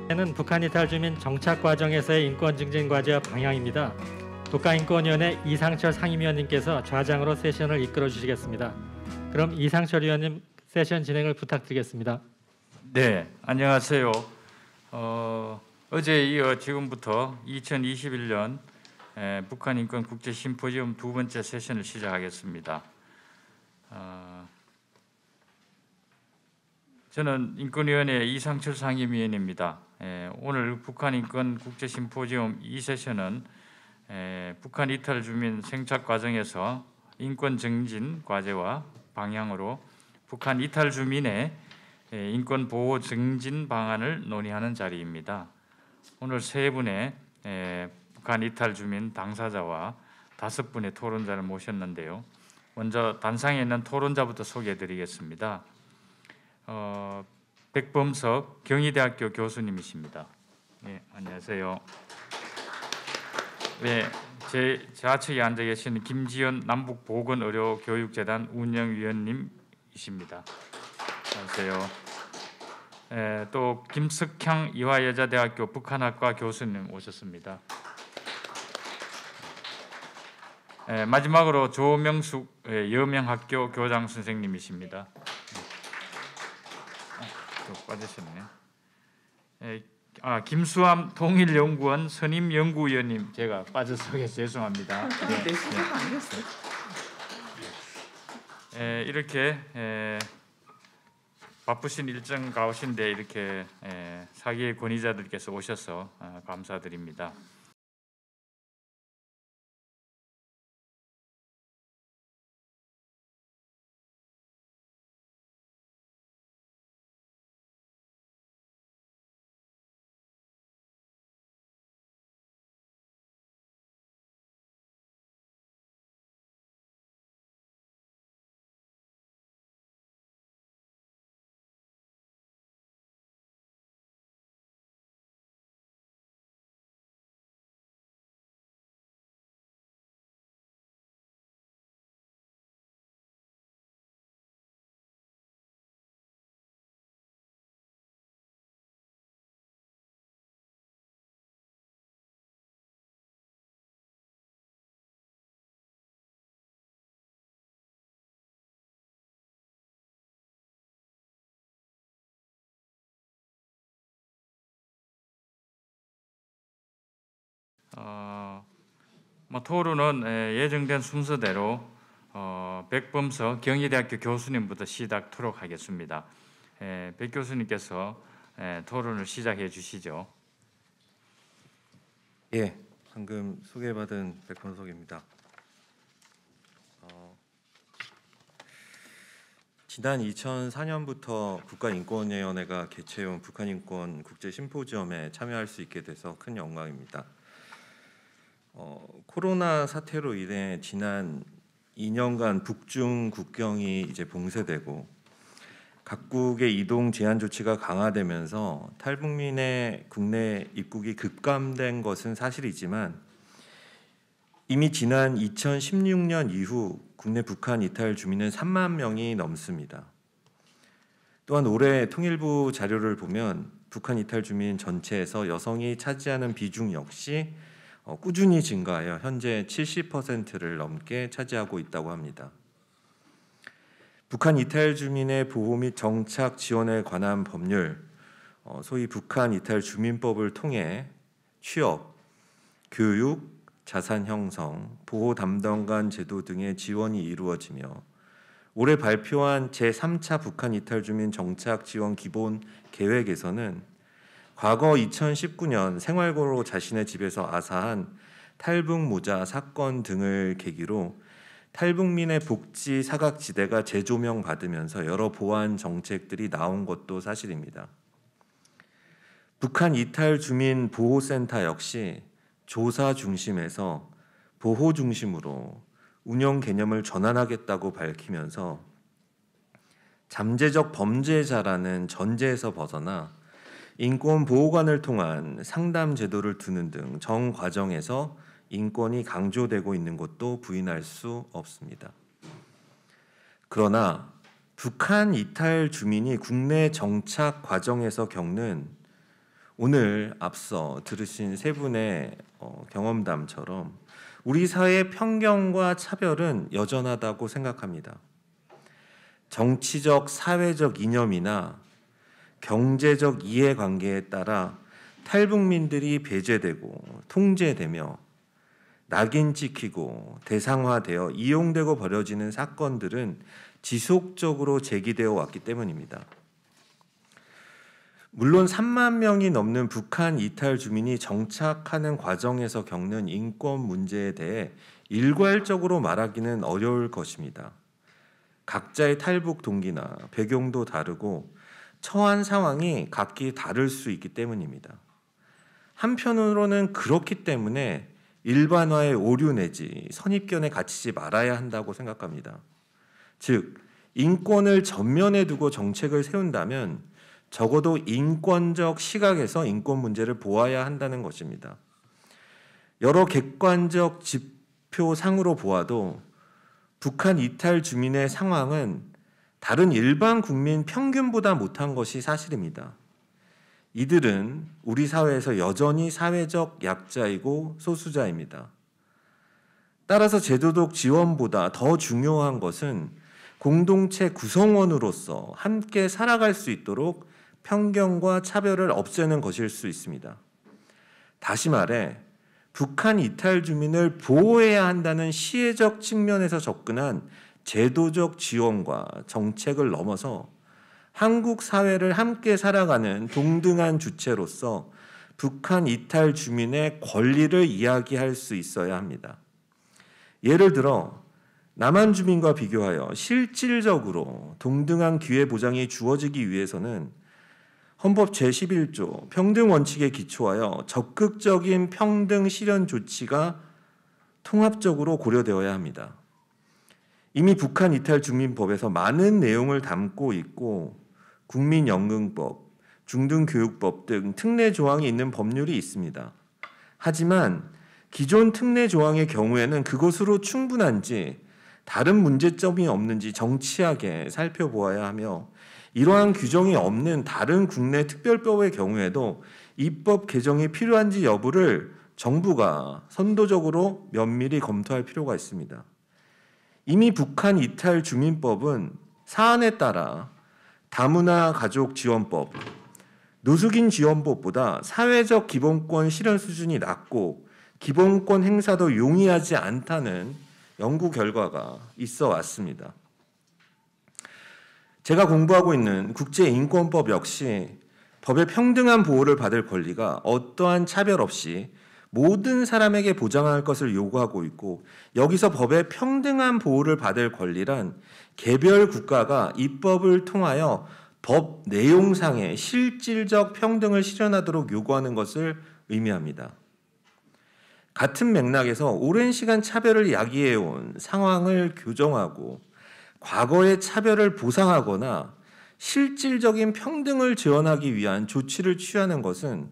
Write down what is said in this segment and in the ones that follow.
는 북한 이탈 주민 정착 과정에서의 인권 증진 과제와 방향입니다. 국가인권위원회 이상철 상임위원님께서 좌장으로 세션을 이끌어 주시겠습니다. 그럼 이상철 위원님 세션 진행을 부탁드리겠습니다. 네, 안녕하세요. 어제 이어 지금부터 2021년 북한 인권 국제 심포지엄 두 번째 세션을 시작하겠습니다. 저는 인권위원회 이상철 상임위원입니다. 오늘 북한 인권 국제 심포지엄 2세션은 북한 이탈 주민 생착 과정에서 인권 증진 과제와 방향으로 북한 이탈 주민의 인권 보호 증진 방안을 논의하는 자리입니다. 오늘 세 분의 북한 이탈 주민 당사자와 5분의 토론자를 모셨는데요. 먼저 단상에 있는 토론자부터 소개해드리겠습니다. 백범석 경희대학교 교수님이십니다. 네, 안녕하세요. 네, 제 좌측에 앉아 계시는 김지연 남북보건의료교육재단 운영위원님이십니다. 안녕하세요. 또 김석향 이화여자대학교 북한학과 교수님 오셨습니다. 마지막으로 조명숙 여명학교 교장 선생님이십니다. 또 빠지셨네요. 김수함 통일연구원 선임연구위원님 제가 빠져서 죄송합니다. 이렇게 바쁘신 일정 가우신데 이렇게 사기의 권위자들께서 오셔서 감사드립니다. 토론은 예정된 순서대로 백범석 경희대학교 교수님부터 시작하도록 하겠습니다. 백 교수님께서 토론을 시작해 주시죠. 예, 방금 소개받은 백범석입니다. 지난 2004년부터 국가인권위원회가 개최해온 북한인권 국제심포지엄에 참여할 수 있게 돼서 큰 영광입니다. 코로나 사태로 인해 지난 2년간 북중 국경이 이제 봉쇄되고 각국의 이동 제한 조치가 강화되면서 탈북민의 국내 입국이 급감된 것은 사실이지만 이미 지난 2016년 이후 국내 북한 이탈 주민은 3만 명이 넘습니다. 또한 올해 통일부 자료를 보면 북한 이탈 주민 전체에서 여성이 차지하는 비중 역시 꾸준히 증가하여 현재 70%를 넘게 차지하고 있다고 합니다. 북한 이탈 주민의 보호 및 정착 지원에 관한 법률, 소위 북한 이탈 주민법을 통해 취업, 교육, 자산 형성, 보호 담당관 제도 등의 지원이 이루어지며 올해 발표한 제3차 북한 이탈 주민 정착 지원 기본 계획에서는 과거 2019년 생활고로 자신의 집에서 아사한 탈북무자 사건 등을 계기로 탈북민의 복지 사각지대가 재조명받으면서 여러 보완 정책들이 나온 것도 사실입니다. 북한 이탈 주민 보호센터 역시 조사 중심에서 보호 중심으로 운영 개념을 전환하겠다고 밝히면서 잠재적 범죄자라는 전제에서 벗어나 인권보호관을 통한 상담 제도를 두는 등 정 과정에서 인권이 강조되고 있는 것도 부인할 수 없습니다. 그러나 북한 이탈 주민이 국내 정착 과정에서 겪는 오늘 앞서 들으신 세 분의 경험담처럼 우리 사회의 편견과 차별은 여전하다고 생각합니다. 정치적, 사회적 이념이나 경제적 이해관계에 따라 탈북민들이 배제되고 통제되며 낙인 찍히고 대상화되어 이용되고 벌어지는 사건들은 지속적으로 제기되어 왔기 때문입니다. 물론 3만 명이 넘는 북한 이탈 주민이 정착하는 과정에서 겪는 인권 문제에 대해 일괄적으로 말하기는 어려울 것입니다. 각자의 탈북 동기나 배경도 다르고 처한 상황이 각기 다를 수 있기 때문입니다. 한편으로는 그렇기 때문에 일반화의 오류 내지 선입견에 갇히지 말아야 한다고 생각합니다. 즉, 인권을 전면에 두고 정책을 세운다면 적어도 인권적 시각에서 인권 문제를 보아야 한다는 것입니다. 여러 객관적 지표상으로 보아도 북한 이탈 주민의 상황은 다른 일반 국민 평균보다 못한 것이 사실입니다. 이들은 우리 사회에서 여전히 사회적 약자이고 소수자입니다. 따라서 제도적 지원보다 더 중요한 것은 공동체 구성원으로서 함께 살아갈 수 있도록 편견과 차별을 없애는 것일 수 있습니다. 다시 말해 북한 이탈 주민을 보호해야 한다는 시혜적 측면에서 접근한 제도적 지원과 정책을 넘어서 한국 사회를 함께 살아가는 동등한 주체로서 북한 이탈 주민의 권리를 이야기할 수 있어야 합니다. 예를 들어 남한 주민과 비교하여 실질적으로 동등한 기회 보장이 주어지기 위해서는 헌법 제11조 평등 원칙에 기초하여 적극적인 평등 실현 조치가 통합적으로 고려되어야 합니다. 이미 북한 이탈 주민법에서 많은 내용을 담고 있고 국민연금법, 중등교육법 등 특례 조항이 있는 법률이 있습니다. 하지만 기존 특례 조항의 경우에는 그것으로 충분한지 다른 문제점이 없는지 정치하게 살펴보아야 하며 이러한 규정이 없는 다른 국내 특별법의 경우에도 입법 개정이 필요한지 여부를 정부가 선도적으로 면밀히 검토할 필요가 있습니다. 이미 북한 이탈 주민법은 사안에 따라 다문화 가족 지원법, 노숙인 지원법보다 사회적 기본권 실현 수준이 낮고 기본권 행사도 용이하지 않다는 연구 결과가 있어 왔습니다. 제가 공부하고 있는 국제인권법 역시 법의 평등한 보호를 받을 권리가 어떠한 차별 없이 모든 사람에게 보장할 것을 요구하고 있고 여기서 법의 평등한 보호를 받을 권리란 개별 국가가 입법을 통하여 법 내용상의 실질적 평등을 실현하도록 요구하는 것을 의미합니다. 같은 맥락에서 오랜 시간 차별을 야기해온 상황을 교정하고 과거의 차별을 보상하거나 실질적인 평등을 지원하기 위한 조치를 취하는 것은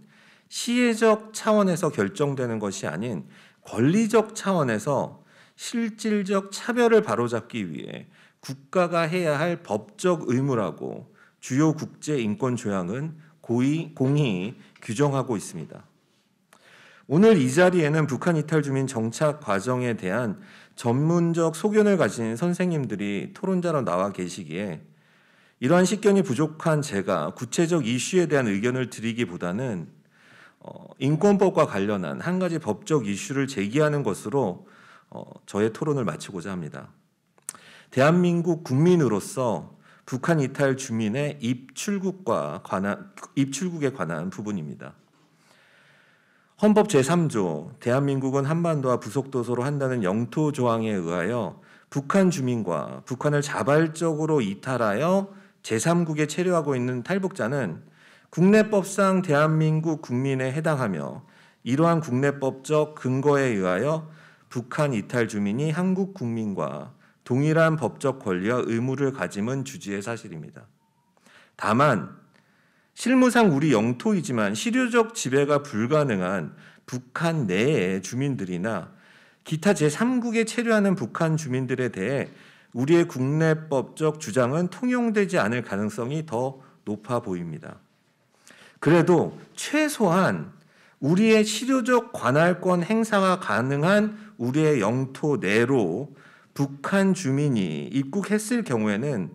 시혜적 차원에서 결정되는 것이 아닌 권리적 차원에서 실질적 차별을 바로잡기 위해 국가가 해야 할 법적 의무라고 주요 국제 인권 조약은 공히 규정하고 있습니다. 오늘 이 자리에는 북한 이탈 주민 정착 과정에 대한 전문적 소견을 가진 선생님들이 토론자로 나와 계시기에 이러한 식견이 부족한 제가 구체적 이슈에 대한 의견을 드리기보다는 인권법과 관련한 한 가지 법적 이슈를 제기하는 것으로 저의 토론을 마치고자 합니다. 대한민국 국민으로서 북한 이탈 주민의 입출국에 관한 부분입니다. 헌법 제3조 대한민국은 한반도와 부속도서로 한다는 영토 조항에 의하여 북한 주민과 북한을 자발적으로 이탈하여 제3국에 체류하고 있는 탈북자는 국내법상 대한민국 국민에 해당하며 이러한 국내법적 근거에 의하여 북한 이탈 주민이 한국 국민과 동일한 법적 권리와 의무를 가짐은 주지의 사실입니다. 다만 실무상 우리 영토이지만 실효적 지배가 불가능한 북한 내의 주민들이나 기타 제3국에 체류하는 북한 주민들에 대해 우리의 국내법적 주장은 통용되지 않을 가능성이 더 높아 보입니다. 그래도 최소한 우리의 실효적 관할권 행사가 가능한 우리의 영토 내로 북한 주민이 입국했을 경우에는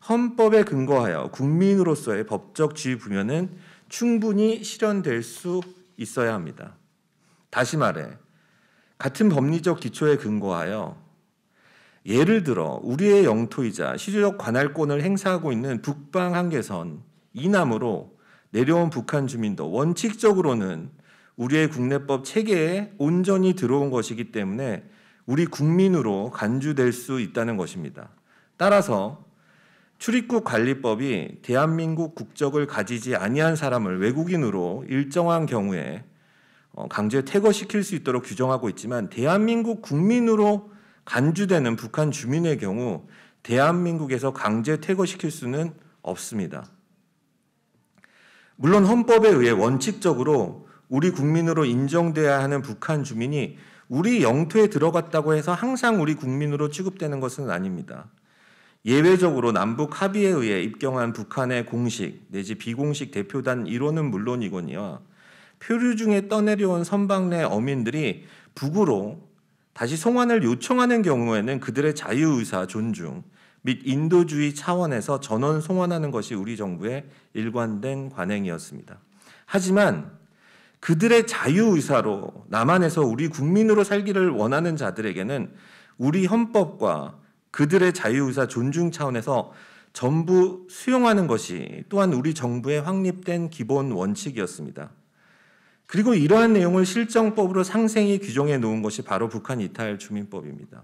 헌법에 근거하여 국민으로서의 법적 지위 부여는 충분히 실현될 수 있어야 합니다. 다시 말해 같은 법리적 기초에 근거하여 예를 들어 우리의 영토이자 실효적 관할권을 행사하고 있는 북방 한계선 이남으로 내려온 북한 주민도 원칙적으로는 우리의 국내법 체계에 온전히 들어온 것이기 때문에 우리 국민으로 간주될 수 있다는 것입니다. 따라서 출입국 관리법이 대한민국 국적을 가지지 아니한 사람을 외국인으로 일정한 경우에 강제 퇴거시킬 수 있도록 규정하고 있지만 대한민국 국민으로 간주되는 북한 주민의 경우 대한민국에서 강제 퇴거시킬 수는 없습니다. 물론 헌법에 의해 원칙적으로 우리 국민으로 인정돼야 하는 북한 주민이 우리 영토에 들어갔다고 해서 항상 우리 국민으로 취급되는 것은 아닙니다. 예외적으로 남북 합의에 의해 입경한 북한의 공식 내지 비공식 대표단 일원은 물론이거니와 표류 중에 떠내려온 선박 내 어민들이 북으로 다시 송환을 요청하는 경우에는 그들의 자유의사 존중 및 인도주의 차원에서 전원 송환하는 것이 우리 정부의 일관된 관행이었습니다. 하지만 그들의 자유의사로 남한에서 우리 국민으로 살기를 원하는 자들에게는 우리 헌법과 그들의 자유의사 존중 차원에서 전부 수용하는 것이 또한 우리 정부의 확립된 기본 원칙이었습니다. 그리고 이러한 내용을 실정법으로 상생히 규정해 놓은 것이 바로 북한 이탈 주민법입니다.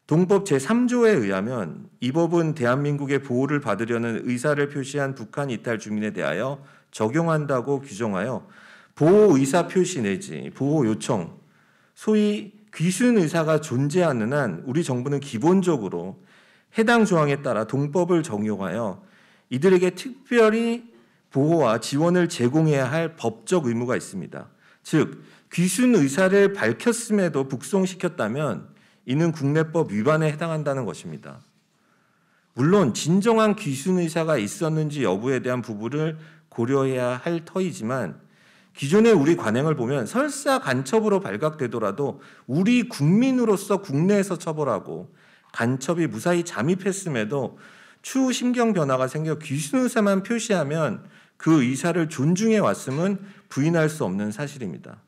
동법 제3조에 의하면 이 법은 대한민국의 보호를 받으려는 의사를 표시한 북한 이탈 주민에 대하여 적용한다고 규정하여 보호 의사 표시 내지 보호 요청, 소위 귀순 의사가 존재하는 한 우리 정부는 기본적으로 해당 조항에 따라 동법을 적용하여 이들에게 특별히 보호와 지원을 제공해야 할 법적 의무가 있습니다. 즉 귀순 의사를 밝혔음에도 북송시켰다면 이는 국내법 위반에 해당한다는 것입니다. 물론 진정한 귀순 의사가 있었는지 여부에 대한 부분을 고려해야 할 터이지만 기존의 우리 관행을 보면 설사 간첩으로 발각되더라도 우리 국민으로서 국내에서 처벌하고 간첩이 무사히 잠입했음에도 추후 심경 변화가 생겨 귀순 의사만 표시하면 그 의사를 존중해 왔음은 부인할 수 없는 사실입니다.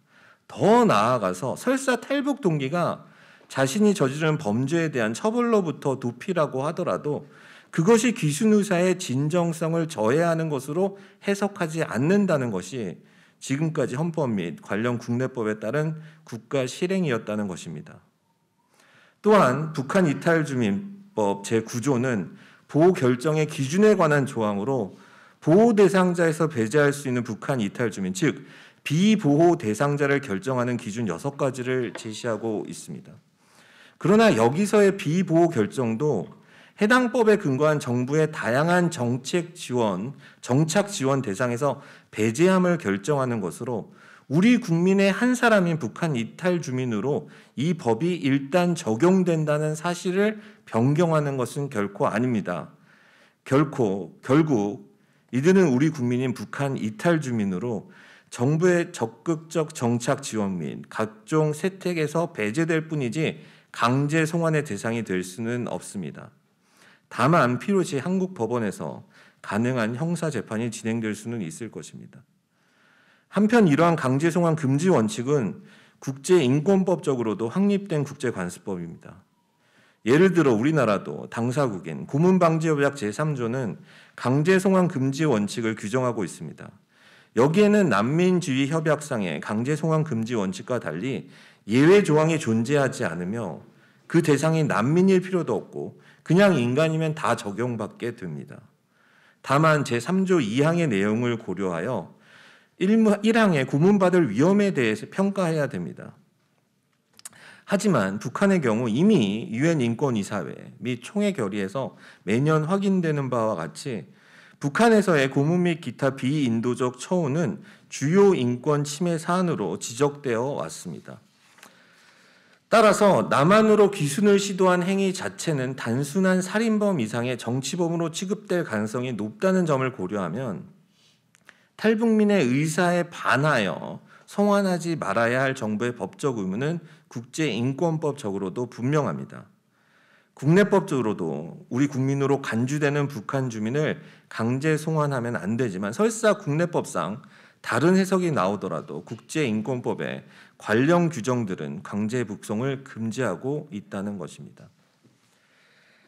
더 나아가서 설사 탈북 동기가 자신이 저지른 범죄에 대한 처벌로부터 도피라고 하더라도 그것이 귀순 의사의 진정성을 저해하는 것으로 해석하지 않는다는 것이 지금까지 헌법 및 관련 국내법에 따른 국가 실행이었다는 것입니다. 또한 북한 이탈주민법 제9조는 보호 결정의 기준에 관한 조항으로 보호 대상자에서 배제할 수 있는 북한 이탈주민, 즉 비보호 대상자를 결정하는 기준 6가지를 제시하고 있습니다. 그러나 여기서의 비보호 결정도 해당 법에 근거한 정부의 다양한 정책 지원, 정착 지원 대상에서 배제함을 결정하는 것으로 우리 국민의 한 사람인 북한 이탈 주민으로 이 법이 일단 적용된다는 사실을 변경하는 것은 결코 아닙니다. 결국 이들은 우리 국민인 북한 이탈 주민으로 정부의 적극적 정착 지원 및 각종 세택에서 배제될 뿐이지 강제 송환의 대상이 될 수는 없습니다. 다만 필요시 한국 법원에서 가능한 형사 재판이 진행될 수는 있을 것입니다. 한편 이러한 강제 송환 금지 원칙은 국제인권법적으로도 확립된 국제관습법입니다. 예를 들어 우리나라도 당사국인 고문방지협약 제3조는 강제 송환 금지 원칙을 규정하고 있습니다. 여기에는 난민지위 협약상의 강제 송환 금지 원칙과 달리 예외 조항이 존재하지 않으며 그 대상이 난민일 필요도 없고 그냥 인간이면 다 적용받게 됩니다. 다만 제3조 2항의 내용을 고려하여 1항의 고문받을 위험에 대해서 평가해야 됩니다. 하지만 북한의 경우 이미 유엔 인권이사회 및 총회 결의에서 매년 확인되는 바와 같이 북한에서의 고문 및 기타 비인도적 처우는 주요 인권 침해 사안으로 지적되어 왔습니다. 따라서 남한으로 귀순을 시도한 행위 자체는 단순한 살인범 이상의 정치범으로 취급될 가능성이 높다는 점을 고려하면 탈북민의 의사에 반하여 송환하지 말아야 할 정부의 법적 의무는 국제인권법적으로도 분명합니다. 국내법적으로도 우리 국민으로 간주되는 북한 주민을 강제 송환하면 안 되지만 설사 국내법상 다른 해석이 나오더라도 국제인권법의 관련 규정들은 강제 북송을 금지하고 있다는 것입니다.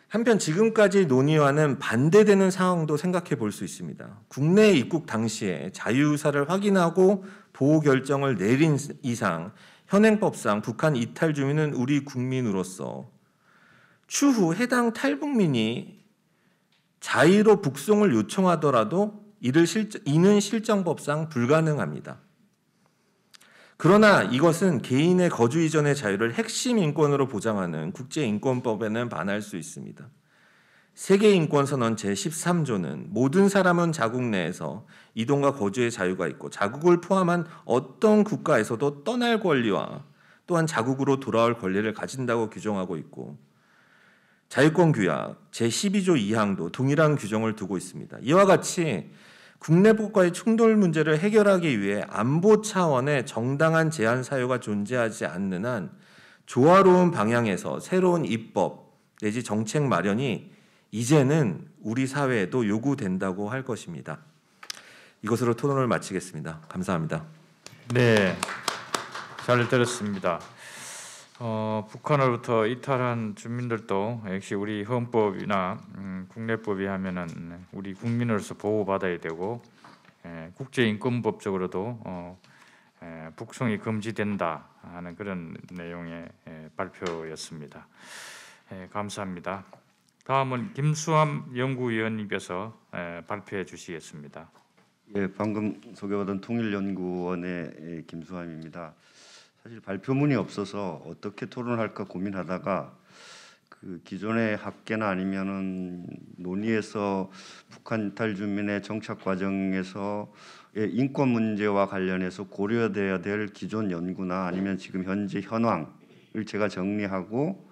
한편 지금까지 논의와는 반대되는 상황도 생각해 볼 수 있습니다. 국내 입국 당시에 자유의사를 확인하고 보호 결정을 내린 이상 현행법상 북한 이탈 주민은 우리 국민으로서 추후 해당 탈북민이 자의로 북송을 요청하더라도 이는 실정법상 불가능합니다. 그러나 이것은 개인의 거주 이전의 자유를 핵심 인권으로 보장하는 국제인권법에는 반할 수 있습니다. 세계인권선언 제13조는 모든 사람은 자국 내에서 이동과 거주의 자유가 있고 자국을 포함한 어떤 국가에서도 떠날 권리와 또한 자국으로 돌아올 권리를 가진다고 규정하고 있고 자유권규약 제12조 2항도 동일한 규정을 두고 있습니다. 이와 같이 국내법과의 충돌 문제를 해결하기 위해 안보 차원의 정당한 제한 사유가 존재하지 않는 한 조화로운 방향에서 새로운 입법 내지 정책 마련이 이제는 우리 사회에도 요구된다고 할 것입니다. 이것으로 토론을 마치겠습니다. 감사합니다. 네, 잘 들었습니다. 북한으로부터 이탈한 주민들도 역시 우리 헌법이나 국내법이 하면은 우리 국민으로서 보호받아야 되고 국제인권법적으로도 북송이 금지된다 하는 그런 내용의 발표였습니다. 감사합니다. 다음은 김수함 연구위원님께서 발표해 주시겠습니다. 예, 방금 소개받은 통일연구원의 김수함입니다. 사실 발표문이 없어서 어떻게 토론할까 고민하다가 그 기존의 학계나 아니면은 논의에서 북한 이탈 주민의 정착 과정에서 인권 문제와 관련해서 고려돼야 될 기존 연구나 아니면 지금 현재 현황을 제가 정리하고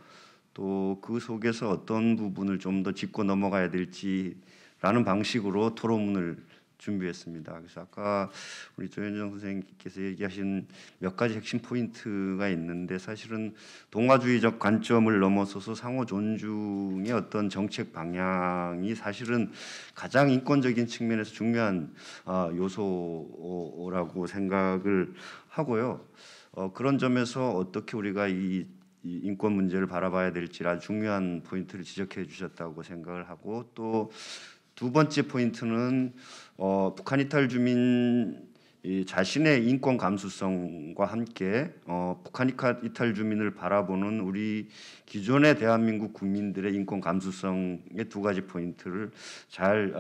또 그 속에서 어떤 부분을 좀 더 짚고 넘어가야 될지라는 방식으로 토론문을 준비했습니다. 그래서 아까 우리 조현정 선생님께서 얘기하신 몇 가지 핵심 포인트가 있는데 사실은 동아주의적 관점을 넘어서서 상호 존중의 어떤 정책 방향이 사실은 가장 인권적인 측면에서 중요한 요소라고 생각을 하고요. 그런 점에서 어떻게 우리가 이 인권 문제를 바라봐야 될지 아주 중요한 포인트를 지적해 주셨다고 생각을 하고 또 두 번째 포인트는 북한 이탈 주민 자신의 인권 감수성과 함께 북한 이탈 주민을 바라보는 우리 기존의 대한민국 국민들의 인권 감수성의 두 가지 포인트를 잘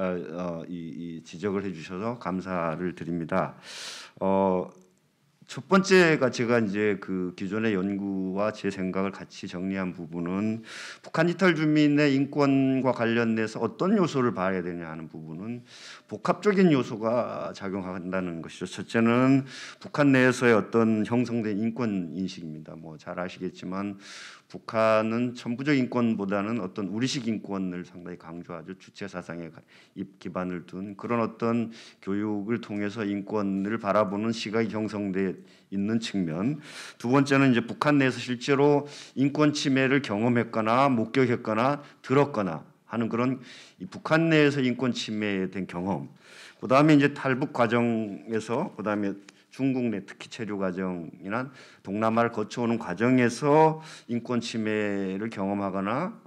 지적을 해주셔서 감사를 드립니다. 첫 번째가 제가 이제 그 기존의 연구와 제 생각을 같이 정리한 부분은 북한 이탈 주민의 인권과 관련돼서 어떤 요소를 봐야 되냐 하는 부분은 복합적인 요소가 작용한다는 것이죠. 첫째는 북한 내에서의 어떤 형성된 인권 인식입니다. 뭐 잘 아시겠지만 북한은 천부적 인권보다는 어떤 우리식 인권을 상당히 강조하죠. 주체 사상에 기반을 둔 그런 어떤 교육을 통해서 인권을 바라보는 시각이 형성돼 있는 측면. 두 번째는 이제 북한 내에서 실제로 인권 침해를 경험했거나 목격했거나 들었거나 하는 그런 이 북한 내에서 인권 침해에 대한 경험. 그다음에 이제 탈북 과정에서 그다음에 중국 내 특히 체류 과정이나 동남아를 거쳐오는 과정에서 인권 침해를 경험하거나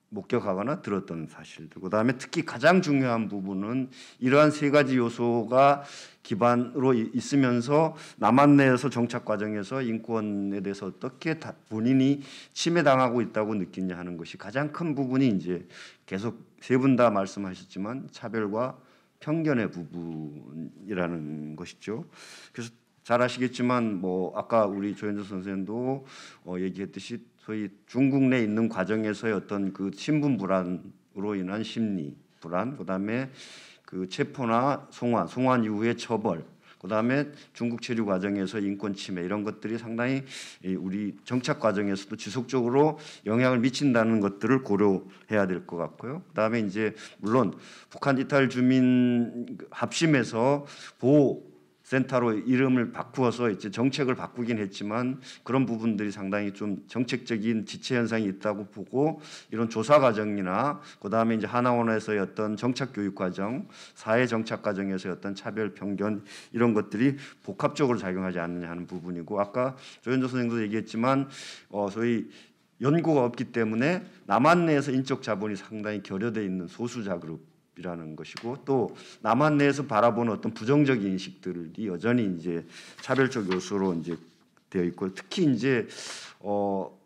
목격하거나 들었던 사실들. 그다음에 특히 가장 중요한 부분은 이러한 세 가지 요소가 기반으로 있으면서 남한 내에서 정착 과정에서 인권에 대해서 어떻게 본인이 침해당하고 있다고 느끼냐 하는 것이 가장 큰 부분이 이제 계속 세 분 다 말씀하셨지만 차별과 편견의 부분이라는 것이죠. 그래서 잘 아시겠지만 뭐 아까 우리 조현주 선생님도 얘기했듯이 소위 중국 내에 있는 과정에서의 어떤 그 신분 불안으로 인한 심리 불안, 그다음에 그 체포나 송환 이후의 처벌, 그다음에 중국 체류 과정에서 인권 침해 이런 것들이 상당히 우리 정착 과정에서도 지속적으로 영향을 미친다는 것들을 고려해야 될 것 같고요. 그다음에 이제 물론 북한 이탈 주민 합심해서 보호 센터로 이름을 바꾸어서 이제 정책을 바꾸긴 했지만 그런 부분들이 상당히 좀 정책적인 지체 현상이 있다고 보고 이런 조사 과정이나 그다음에 이제 하나원에서의 어떤 정착 교육 과정, 사회 정착 과정에서의 어떤 차별 편견 이런 것들이 복합적으로 작용하지 않느냐 하는 부분이고 아까 조현조 선생도 얘기했지만 소위 연구가 없기 때문에 남한 내에서 인적 자본이 상당히 결여돼 있는 소수자 그룹 이라는 것이고 또 남한 내에서 바라보는 어떤 부정적인 인식들이 여전히 이제 차별적 요소로 이제 되어 있고 특히 이제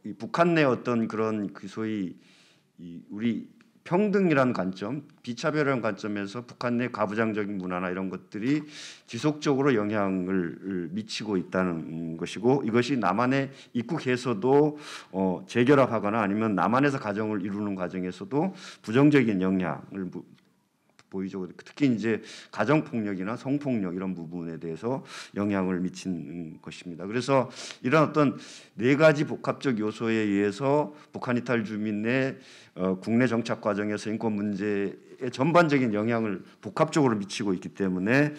이 북한 내 어떤 그런 그 소위 우리 평등이라는 관점, 비차별이라는 관점에서 북한 내 가부장적인 문화나 이런 것들이 지속적으로 영향을 미치고 있다는 것이고 이것이 남한에 입국해서도 재결합하거나 아니면 남한에서 가정을 이루는 과정에서도 부정적인 영향을 보이죠. 특히 이제 가정 폭력이나 성폭력 이런 부분에 대해서 영향을 미친 것입니다. 그래서 이런 어떤 네 가지 복합적 요소에 의해서 북한 이탈 주민의 국내 정착 과정에서 인권 문제에 전반적인 영향을 복합적으로 미치고 있기 때문에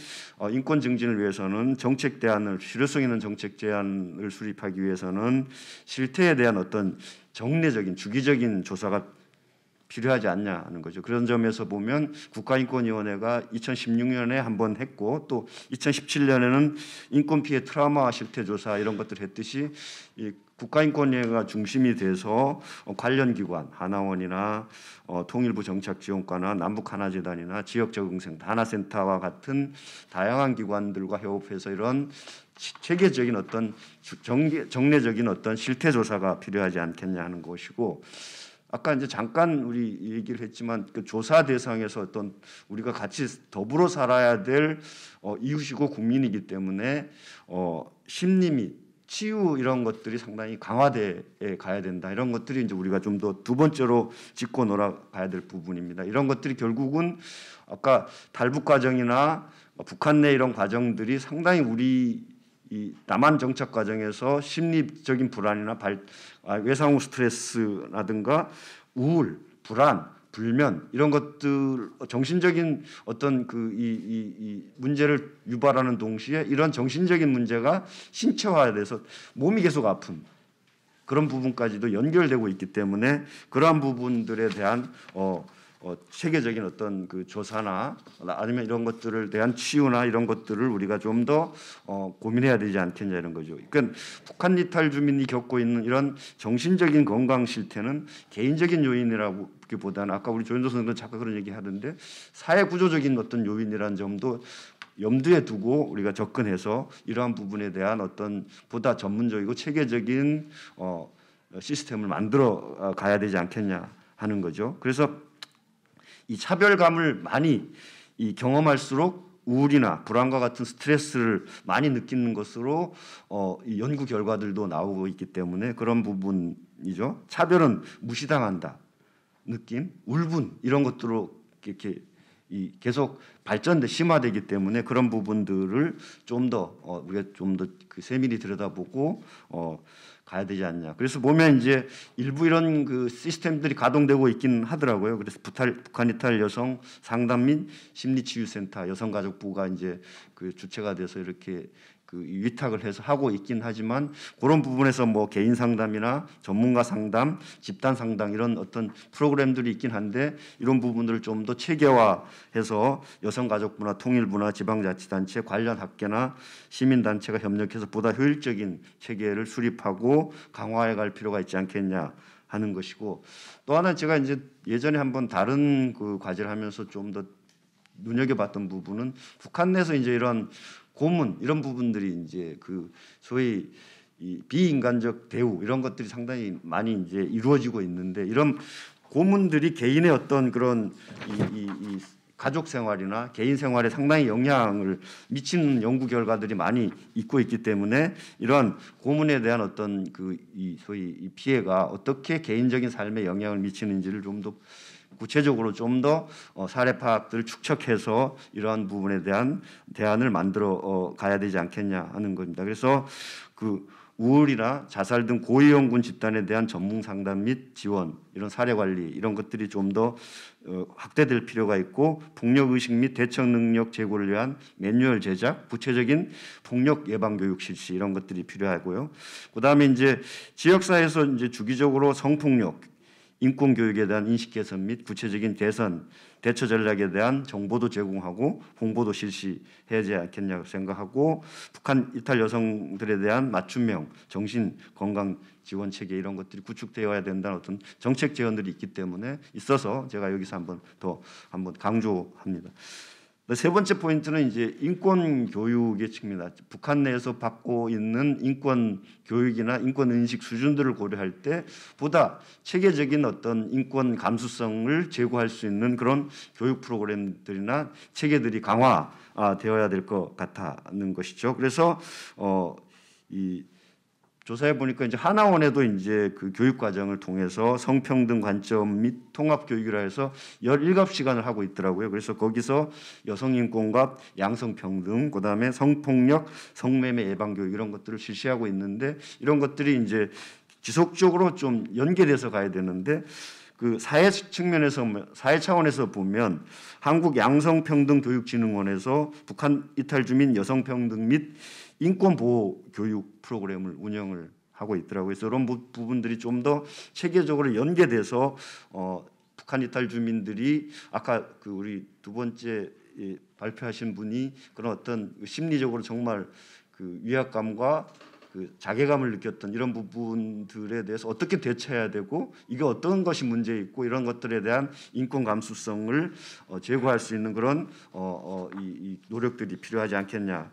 인권 증진을 위해서는 정책 대안을 실효성 있는 정책 제안을 수립하기 위해서는 실태에 대한 어떤 정례적인 주기적인 조사가 필요하지 않냐 하는 거죠. 그런 점에서 보면 국가인권위원회가 2016년에 한번 했고 또 2017년에는 인권 피해 트라우마 실태 조사 이런 것들을 했듯이 이 국가인권위원회가 중심이 돼서 관련 기관 하나원이나 통일부 정착지원과나 남북하나재단이나 지역적응센터 하나센터와 같은 다양한 기관들과 협업해서 이런 체계적인 어떤 정례적인 어떤 실태 조사가 필요하지 않겠냐 하는 것이고 아까 이제 잠깐 우리 얘기를 했지만 그 조사 대상에서 어떤 우리가 같이 더불어 살아야 될 이웃이고 국민이기 때문에 심리 및 치유 이런 것들이 상당히 강화돼 가야 된다. 이런 것들이 이제 우리가 좀 더 두 번째로 짚고 놀아가야 될 부분입니다. 이런 것들이 결국은 아까 탈북 과정이나 북한 내 이런 과정들이 상당히 우리 이 남한 정착 과정에서 심리적인 불안이나 외상 후 스트레스라든가 우울, 불안, 불면 이런 것들 정신적인 어떤 그 이 문제를 유발하는 동시에 이런 정신적인 문제가 신체화돼서 몸이 계속 아픈 그런 부분까지도 연결되고 있기 때문에 그러한 부분들에 대한 체계적인 어떤 그 조사나 아니면 이런 것들을 대한 치유나 이런 것들을 우리가 좀 더 고민해야 되지 않겠냐 이런 거죠. 그러니까 북한 이탈 주민이 겪고 있는 이런 정신적인 건강 실태는 개인적인 요인이라기보다는 아까 우리 조현도 선생도 잠깐 그런 얘기 하던데 사회 구조적인 어떤 요인이라는 점도 염두에 두고 우리가 접근해서 이러한 부분에 대한 어떤 보다 전문적이고 체계적인 시스템을 만들어 가야 되지 않겠냐 하는 거죠. 그래서 이 차별감을 많이 경험할수록 우울이나 불안과 같은 스트레스를 많이 느끼는 것으로 이 연구 결과들도 나오고 있기 때문에 그런 부분이죠. 차별은 무시당한다 느낌, 울분 이런 것들로 이렇게 계속 발전돼 심화되기 때문에 그런 부분들을 좀 더 우리가 좀 더 그 세밀히 들여다보고 가야 되지 않냐. 그래서 보면 이제 일부 이런 그 시스템들이 가동되고 있긴 하더라고요. 그래서 북한 이탈 여성 상담 및 심리치유센터 여성가족부가 이제 그 주체가 돼서 이렇게 그 위탁을 해서 하고 있긴 하지만 그런 부분에서 뭐 개인 상담이나 전문가 상담, 집단 상담 이런 어떤 프로그램들이 있긴 한데 이런 부분들을 좀 더 체계화해서 여성가족부나 통일부나 지방자치단체 관련 학계나 시민단체가 협력해서 보다 효율적인 체계를 수립하고 강화해 갈 필요가 있지 않겠냐 하는 것이고 또 하나 제가 이제 예전에 한번 다른 그 과제를 하면서 좀 더 눈여겨봤던 부분은 북한 내에서 이제 이런 고문 이런 부분들이 이제 그 소위 이 비인간적 대우 이런 것들이 상당히 많이 이제 이루어지고 있는데 이런 고문들이 개인의 어떤 그런 이 가족 생활이나 개인 생활에 상당히 영향을 미치는 연구 결과들이 많이 있고 있기 때문에 이런 고문에 대한 어떤 그 이 소위 이 피해가 어떻게 개인적인 삶에 영향을 미치는지를 좀 더 구체적으로 좀 더 사례 파악들을 축적해서 이러한 부분에 대한 대안을 만들어 가야 되지 않겠냐 하는 겁니다. 그래서 그 우울이나 자살 등 고위험군 집단에 대한 전문 상담 및 지원, 이런 사례 관리 이런 것들이 좀 더 확대될 필요가 있고, 폭력 의식 및 대처 능력 제고를 위한 매뉴얼 제작, 구체적인 폭력 예방 교육 실시 이런 것들이 필요하고요. 그다음에 이제 지역사회에서 이제 주기적으로 성폭력, 인권 교육에 대한 인식 개선 및 구체적인 대처 전략에 대한 정보도 제공하고 홍보도 실시해야 되지 않겠냐고 생각하고, 북한 이탈 여성들에 대한 맞춤형 정신 건강 지원 체계 이런 것들이 구축되어야 된다는 어떤 정책 제언들이 있어서 제가 여기서 한번 강조합니다. 세 번째 포인트는 이제 인권 교육의 측면이다. 북한 내에서 받고 있는 인권 교육이나 인권 인식 수준들을 고려할 때 보다 체계적인 어떤 인권 감수성을 제고할 수 있는 그런 교육 프로그램들이나 체계들이 강화되어야 될 것 같다는 것이죠. 그래서 이 조사해 보니까 이제 하나원에도 이제 그 교육 과정을 통해서 성평등 관점 및 통합 교육이라 해서 17시간을 하고 있더라고요. 그래서 거기서 여성 인권과 양성 평등, 그다음에 성폭력, 성매매 예방 교육 이런 것들을 실시하고 있는데, 이런 것들이 이제 지속적으로 좀 연계돼서 가야 되는데, 그 사회 차원에서 보면 한국 양성평등교육진흥원에서 북한 이탈 주민 여성평등 및 인권보호 교육 프로그램을 운영을 하고 있더라고요. 그래서 이런 부분들이 좀 더 체계적으로 연계돼서 북한 이탈 주민들이 아까 그 우리 두 번째 발표하신 분이 그런 어떤 심리적으로 정말 그 위압감과 그 자괴감을 느꼈던 이런 부분들에 대해서 어떻게 대처해야 되고, 이게 어떤 것이 문제 있고, 이런 것들에 대한 인권 감수성을 제고할 수 있는 그런 이 노력들이 필요하지 않겠냐,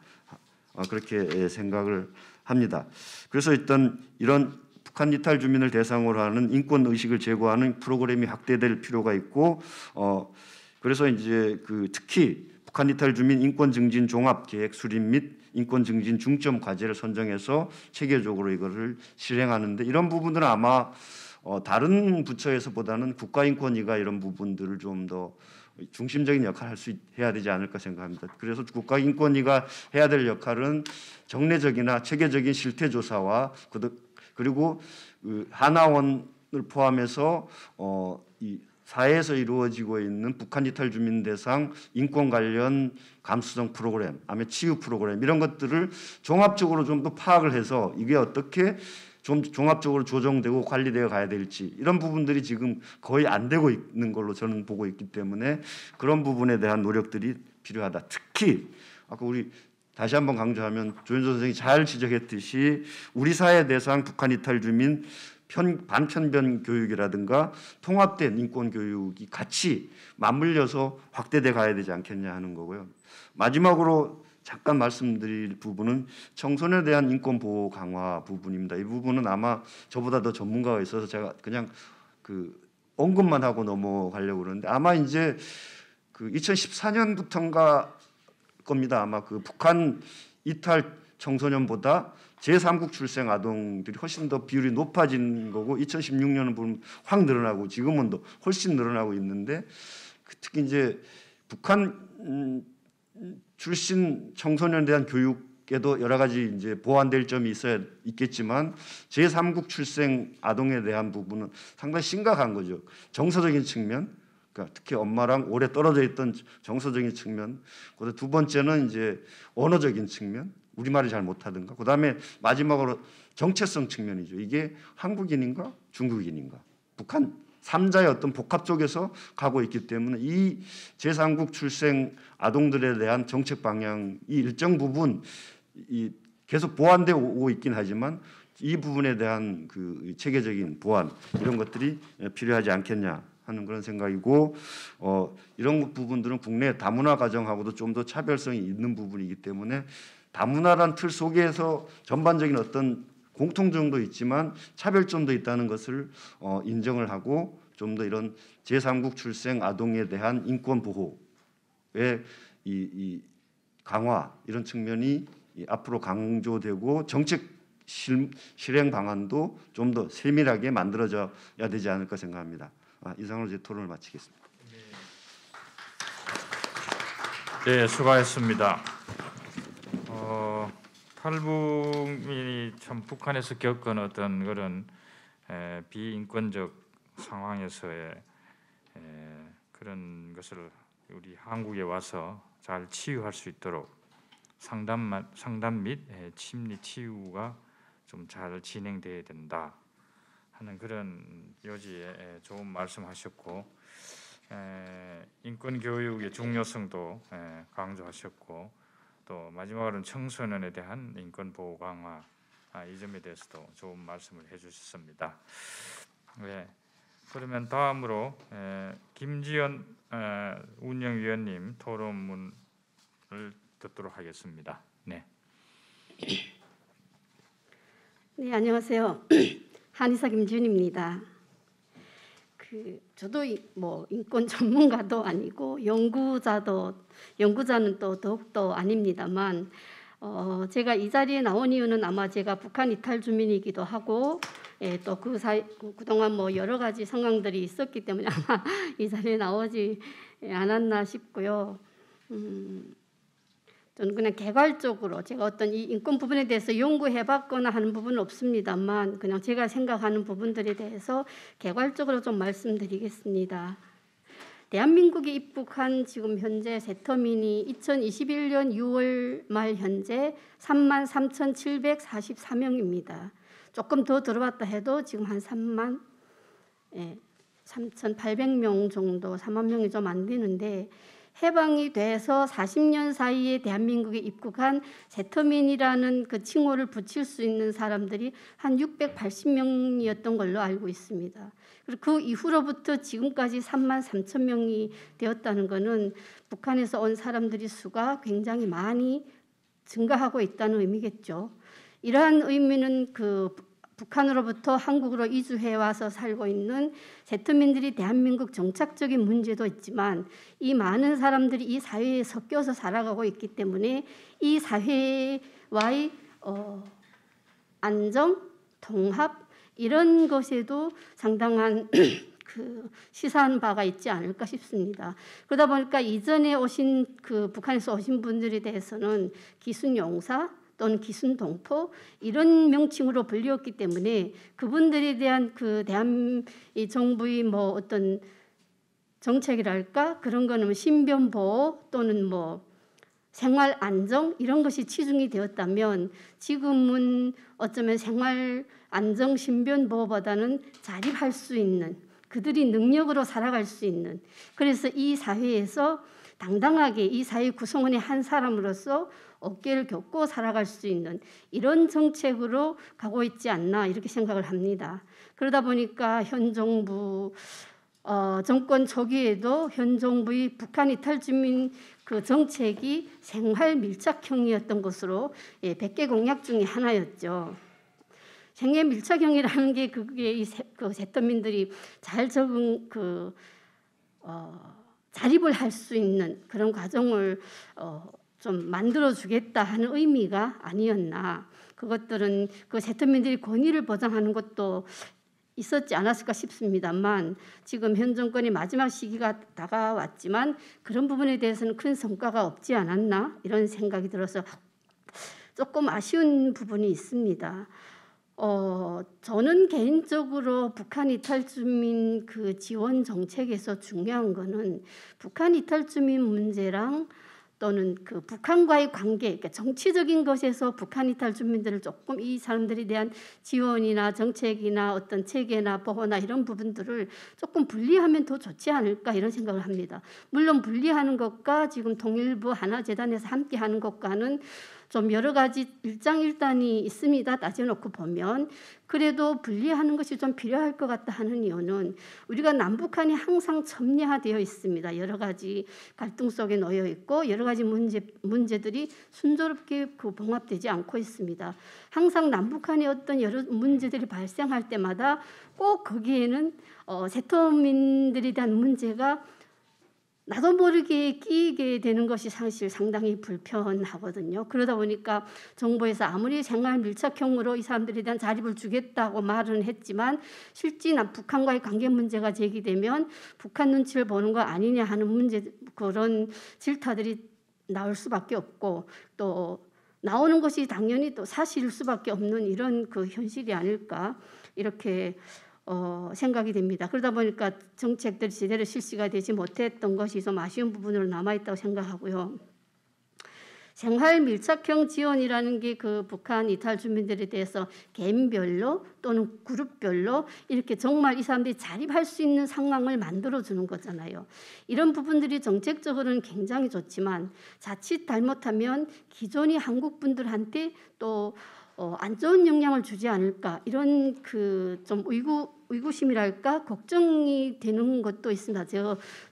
그렇게 생각을 합니다. 그래서 일단 이런 북한 이탈 주민을 대상으로 하는 인권 의식을 제고하는 프로그램이 확대될 필요가 있고, 그래서 이제 그 특히 북한 이탈 주민 인권 증진 종합 계획 수립 및 인권 증진 중점 과제를 선정해서 체계적으로 이거를 실행하는데, 이런 부분들은 아마 다른 부처에서보다는 국가인권위가 이런 부분들을 좀 더 중심적인 역할을 해야 되지 않을까 생각합니다. 그래서 국가인권위가 해야 될 역할은 정례적이나 체계적인 실태 조사와 그리고 하나원을 포함해서 이 사회에서 이루어지고 있는 북한 이탈 주민 대상 인권 관련 감수성 프로그램, 아니면 치유 프로그램 이런 것들을 종합적으로 좀 더 파악을 해서 이게 어떻게 좀 종합적으로 조정되고 관리되어 가야 될지, 이런 부분들이 지금 거의 안 되고 있는 걸로 저는 보고 있기 때문에 그런 부분에 대한 노력들이 필요하다. 특히 아까 우리 다시 한번 강조하면 조윤선 선생님이 잘 지적했듯이 우리 사회 대상 북한 이탈 주민 반편변 교육이라든가 통합된 인권 교육이 같이 맞물려서 확대돼 가야 되지 않겠냐 하는 거고요. 마지막으로 잠깐 말씀드릴 부분은 청소년에 대한 인권 보호 강화 부분입니다. 이 부분은 아마 저보다 더 전문가가 있어서 제가 그냥 그 언급만 하고 넘어가려고 그러는데, 아마 이제 그 2014년부터인가 겁니다. 아마 그 북한 이탈 청소년보다 제3국 출생 아동들이 훨씬 더 비율이 높아진 거고, 2016년은 보면 확 늘어나고 지금은 더 훨씬 늘어나고 있는데, 특히 이제 북한 출신 청소년에 대한 교육에도 여러 가지 이제 보완될 점이 있겠지만 제3국 출생 아동에 대한 부분은 상당히 심각한 거죠. 정서적인 측면, 그러니까 특히 엄마랑 오래 떨어져 있던 정서적인 측면, 그다음 두 번째는 이제 언어적인 측면, 우리말을 잘 못하든가, 그다음에 마지막으로 정체성 측면이죠. 이게 한국인인가 중국인인가, 북한 3자의 어떤 복합 쪽에서 가고 있기 때문에 이 제3국 출생 아동들에 대한 정책 방향이 일정 부분 계속 보완되어 오고 있긴 하지만 이 부분에 대한 그 체계적인 보완 이런 것들이 필요하지 않겠냐 하는 그런 생각이고, 이런 부분들은 국내 다문화 가정하고도 좀 더 차별성이 있는 부분이기 때문에 다문화란 틀 속에서 전반적인 어떤 공통점도 있지만 차별점도 있다는 것을 인정을 하고, 좀 더 이런 제3국 출생 아동에 대한 인권 보호의 이 강화 이런 측면이 앞으로 강조되고 정책 실행 방안도 좀 더 세밀하게 만들어져야 되지 않을까 생각합니다. 이상으로 제 토론을 마치겠습니다. 네, 수고하셨습니다. 탈북민이 참 북한에서 겪은 어떤 그런 비인권적 상황에서의 그런 것을 우리 한국에 와서 잘 치유할 수 있도록 상담 및 심리 치유가 좀 잘 진행돼야 된다 하는 그런 요지에 좋은 말씀하셨고, 인권 교육의 중요성도 강조하셨고, 또 마지막으로는 청소년에 대한 인권 보호 강화, 이 점에 대해서도 좋은 말씀을 해주셨습니다. 네, 그러면 다음으로 김지연 운영위원님 토론문을 듣도록 하겠습니다. 네. 네, 안녕하세요. 한의사 김지윤입니다. 저도 뭐 인권 전문가도 아니고 연구자는 또 더욱더 아닙니다만, 제가 이 자리에 나온 이유는 아마 제가 북한 이탈 주민이기도 하고, 또 그동안 뭐 여러 가지 상황들이 있었기 때문에 아마 이 자리에 나오지 않았나 싶고요. 저는 그냥 개괄적으로 제가 어떤 이 인권 부분에 대해서 연구해봤거나 하는 부분은 없습니다만, 그냥 제가 생각하는 부분들에 대해서 개괄적으로 좀 말씀드리겠습니다. 대한민국에 입국한 지금 현재 세터민이 2021년 6월 말 현재 33,744명입니다. 조금 더 들어왔다 해도 지금 한 3,800명 정도, 4만 명이 좀 안 되는데, 해방이 돼서 40년 사이에 대한민국에 입국한 세터민이라는 그 칭호를 붙일 수 있는 사람들이 한 680명이었던 걸로 알고 있습니다. 그리고 그 이후로부터 지금까지 3만 3천 명이 되었다는 것은 북한에서 온 사람들의 수가 굉장히 많이 증가하고 있다는 의미겠죠. 이러한 의미는 북한으로부터 한국으로 이주해 와서 살고 있는 세터민들이 대한민국 정착적인 문제도 있지만, 이 많은 사람들이 이 사회에 섞여서 살아가고 있기 때문에 이 사회와의 안정, 통합 이런 것에도 상당한 시사한 바가 있지 않을까 싶습니다. 그러다 보니까 이전에 오신 북한에서 오신 분들에 대해서는 기순용사 또는 기순동포 이런 명칭으로 불리웠기 때문에 그분들에 대한 대한 정부의 뭐 어떤 정책이랄까 그런 거는 신변 보호 또는 뭐 생활 안정 이런 것이 치중이 되었다면, 지금은 어쩌면 생활 안정 신변 보호보다는 자립할 수 있는, 그들이 능력으로 살아갈 수 있는, 그래서 이 사회에서 당당하게 이 사회 구성원의 한 사람으로서 어깨를 겹고 살아갈 수 있는 이런 정책으로 가고 있지 않나 이렇게 생각을 합니다. 그러다 보니까 현 정부 정권 초기에도 현 정부의 북한 이탈 주민 정책이 생활 밀착형이었던 것으로 100개 공약 중에 하나였죠. 생애 밀착형이라는 게 그게 이 세터민들이 잘 적응 자립을 할 수 있는 그런 과정을 좀 만들어주겠다 하는 의미가 아니었나. 그것들은 세터민들이 권위를 보장하는 것도 있었지 않았을까 싶습니다만, 지금 현 정권이 마지막 시기가 다가왔지만 그런 부분에 대해서는 큰 성과가 없지 않았나 이런 생각이 들어서 조금 아쉬운 부분이 있습니다. 저는 개인적으로 북한 이탈 주민 지원 정책에서 중요한 거는 북한 이탈 주민 문제랑 또는 북한과의 관계, 그러니까 정치적인 것에서 북한 이탈 주민들을 조금 이 사람들에 대한 지원이나 정책이나 어떤 체계나 보호나 이런 부분들을 조금 분리하면 더 좋지 않을까 이런 생각을 합니다. 물론 분리하는 것과 지금 통일부 하나재단에서 함께 하는 것과는 좀 여러 가지 일장일단이 있습니다. 따져놓고 보면. 그래도 분리하는 것이 좀 필요할 것 같다 하는 이유는 우리가 남북한이 항상 첨예화되어 있습니다. 여러 가지 갈등 속에 놓여 있고 여러 가지 문제들이 순조롭게 봉합되지 않고 있습니다. 항상 남북한의 어떤 여러 문제들이 발생할 때마다 꼭 거기에는 세터민들에 대한 문제가 나도 모르게 끼게 되는 것이 사실 상당히 불편하거든요. 그러다 보니까 정부에서 아무리 생활 밀착형으로 이 사람들에 대한 자립을 주겠다고 말은 했지만 실제 북한과의 관계 문제가 제기되면 북한 눈치를 보는 거 아니냐 하는 문제, 그런 질타들이 나올 수밖에 없고 또 나오는 것이 당연히 또 사실일 수밖에 없는 이런 그 현실이 아닐까 이렇게 생각이 됩니다. 그러다 보니까 정책들이 제대로 실시가 되지 못했던 것이 좀 아쉬운 부분으로 남아있다고 생각하고요. 생활 밀착형 지원이라는 게 그 북한 이탈 주민들에 대해서 개인별로 또는 그룹별로 이렇게 정말 이 사람들이 자립할 수 있는 상황을 만들어주는 거잖아요. 이런 부분들이 정책적으로는 굉장히 좋지만 자칫 잘못하면 기존의 한국 분들한테 또 안 좋은 영향을 주지 않을까 이런 그 좀 의구심이랄까 걱정이 되는 것도 있습니다.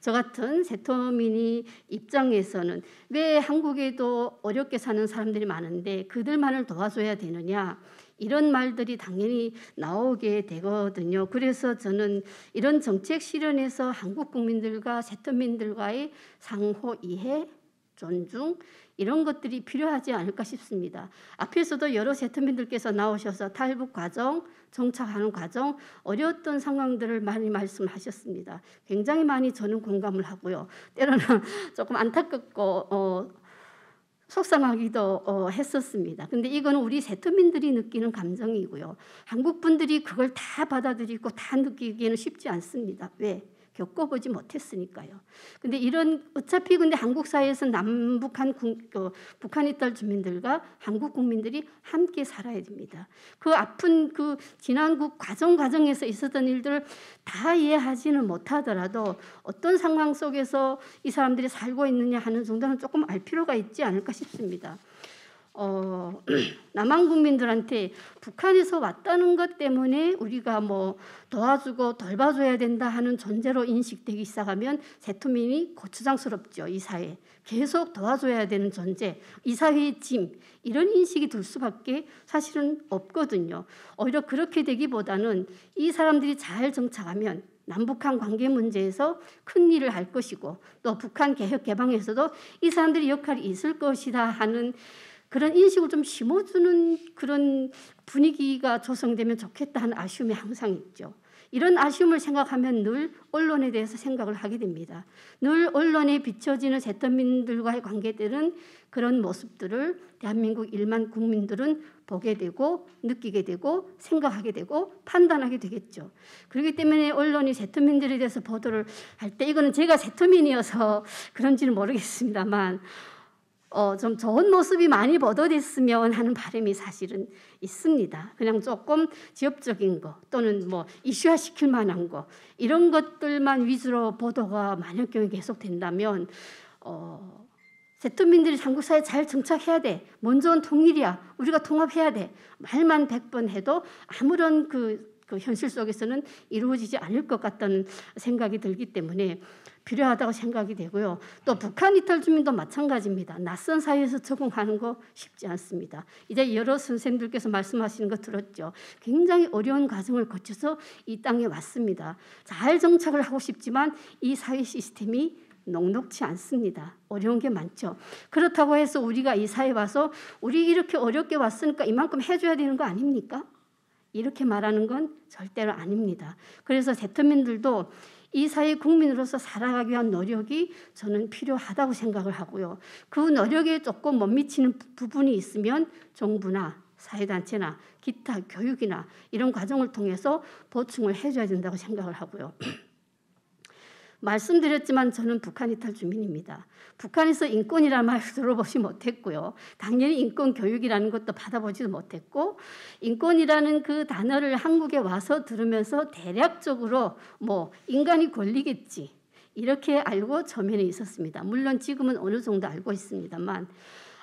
저 같은 세터민이 입장에서는 왜 한국에도 어렵게 사는 사람들이 많은데 그들만을 도와줘야 되느냐 이런 말들이 당연히 나오게 되거든요. 그래서 저는 이런 정책 실현에서 한국 국민들과 세터민들과의 상호 이해, 존중 이런 것들이 필요하지 않을까 싶습니다. 앞에서도 여러 세터민들께서 나오셔서 탈북 과정, 정착하는 과정, 어려웠던 상황들을 많이 말씀하셨습니다. 굉장히 많이 저는 공감을 하고요. 때로는 조금 안타깝고 속상하기도 했었습니다. 근데 이거는 우리 세터민들이 느끼는 감정이고요. 한국 분들이 그걸 다 받아들이고 다 느끼기에는 쉽지 않습니다. 왜? 겪어보지 못했으니까요. 근데 이런 어차피 근데 한국 사회에서 남북한 북한 이탈 주민들과 한국 국민들이 함께 살아야 됩니다. 그 아픈 그 지난 그 과정에서 있었던 일들을 다 이해하지는 못하더라도 어떤 상황 속에서 이 사람들이 살고 있느냐 하는 정도는 조금 알 필요가 있지 않을까 싶습니다. 남한 국민들한테 북한에서 왔다는 것 때문에 우리가 뭐 도와주고 돌봐줘야 된다 하는 존재로 인식되기 시작하면 세터민이 고추장스럽죠. 이 사회에 계속 도와줘야 되는 존재, 이 사회의 짐 이런 인식이 들 수밖에 사실은 없거든요. 오히려 그렇게 되기보다는 이 사람들이 잘 정착하면 남북한 관계 문제에서 큰 일을 할 것이고 또 북한 개혁 개방에서도 이 사람들의 역할이 있을 것이다 하는 그런 인식을 좀 심어주는 그런 분위기가 조성되면 좋겠다 하는 아쉬움이 항상 있죠. 이런 아쉬움을 생각하면 늘 언론에 대해서 생각을 하게 됩니다. 늘 언론에 비춰지는 세터민들과의 관계들은 그런 모습들을 대한민국 1만 국민들은 보게 되고 느끼게 되고 생각하게 되고 판단하게 되겠죠. 그렇기 때문에 언론이 세터민들에 대해서 보도를 할 때 이거는 제가 세터민이어서 그런지는 모르겠습니다만 좀 좋은 모습이 많이 보도됐으면 하는 바람이 사실은 있습니다. 그냥 조금 지역적인 거 또는 뭐 이슈화 시킬 만한 거 이런 것들만 위주로 보도가 만약 경우에 계속된다면 세터민들이 한국 사회에 잘 정착해야 돼. 먼저는 통일이야. 우리가 통합해야 돼. 말만 100번 해도 아무런 그 현실 속에서는 이루어지지 않을 것 같다는 생각이 들기 때문에 필요하다고 생각이 되고요. 또 북한 이탈 주민도 마찬가지입니다. 낯선 사회에서 적응하는 거 쉽지 않습니다. 이제 여러 선생님들께서 말씀하시는 거 들었죠. 굉장히 어려운 과정을 거쳐서 이 땅에 왔습니다. 잘 정착을 하고 싶지만 이 사회 시스템이 녹록지 않습니다. 어려운 게 많죠. 그렇다고 해서 우리가 이 사회에 와서 우리 이렇게 어렵게 왔으니까 이만큼 해줘야 되는 거 아닙니까? 이렇게 말하는 건 절대로 아닙니다. 그래서 세터민들도 이 사회 국민으로서 살아가기 위한 노력이 저는 필요하다고 생각을 하고요. 그 노력에 조금 못 미치는 부분이 있으면 정부나 사회단체나 기타 교육이나 이런 과정을 통해서 보충을 해줘야 된다고 생각을 하고요. 말씀드렸지만 저는 북한 이탈 주민입니다. 북한에서 인권이라는 말 들어보지 못했고요. 당연히 인권 교육이라는 것도 받아보지도 못했고 인권이라는 그 단어를 한국에 와서 들으면서 대략적으로 뭐 인간의 권리겠지 이렇게 알고 처음에는 있었습니다. 물론 지금은 어느 정도 알고 있습니다만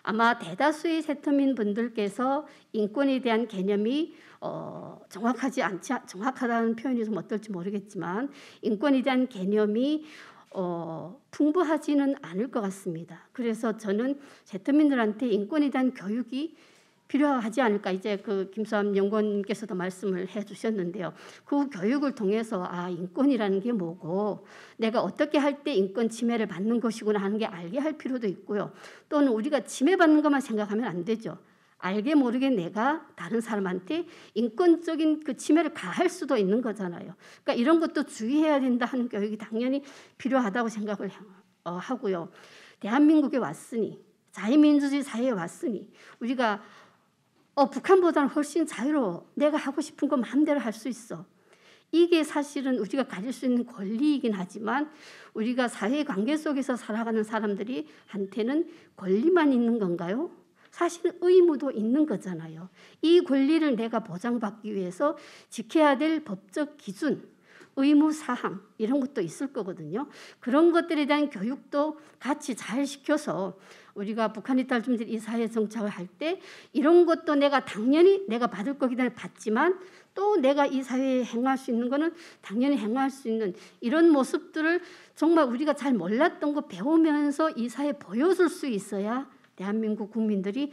아마 대다수의 세터민 분들께서 인권에 대한 개념이 정확하다는 표현이 좀 어떨지 모르겠지만 인권에 대한 개념이 풍부하지는 않을 것 같습니다. 그래서 저는 세터민들한테 인권에 대한 교육이 필요하지 않을까. 이제 그 김수함 연구원님께서도 말씀을 해주셨는데요. 그 교육을 통해서 인권이라는 게 뭐고 내가 어떻게 할 때 인권 침해를 받는 것이구나 하는 게 알게 할 필요도 있고요. 또는 우리가 침해받는 것만 생각하면 안 되죠. 알게 모르게 내가 다른 사람한테 인권적인 그 침해를 가할 수도 있는 거잖아요. 그러니까 이런 것도 주의해야 된다 하는 교육이 당연히 필요하다고 생각을 하고요. 대한민국에 왔으니, 자유민주주의 사회에 왔으니 우리가 북한보다는 훨씬 자유로워. 내가 하고 싶은 거 마음대로 할 수 있어. 이게 사실은 우리가 가질 수 있는 권리이긴 하지만 우리가 사회관계 속에서 살아가는 사람들이 한테는 권리만 있는 건가요? 사실은 의무도 있는 거잖아요. 이 권리를 내가 보장받기 위해서 지켜야 될 법적 기준, 의무 사항 이런 것도 있을 거거든요. 그런 것들에 대한 교육도 같이 잘 시켜서 우리가 북한 이탈 주민들이 이 사회에 정착을 할 때 이런 것도 내가 당연히 내가 받을 거기 때문에 받지만 또 내가 이 사회에 행할 수 있는 거는 당연히 행할 수 있는 이런 모습들을 정말 우리가 잘 몰랐던 거 배우면서 이 사회에 보여줄 수 있어야 대한민국 국민들이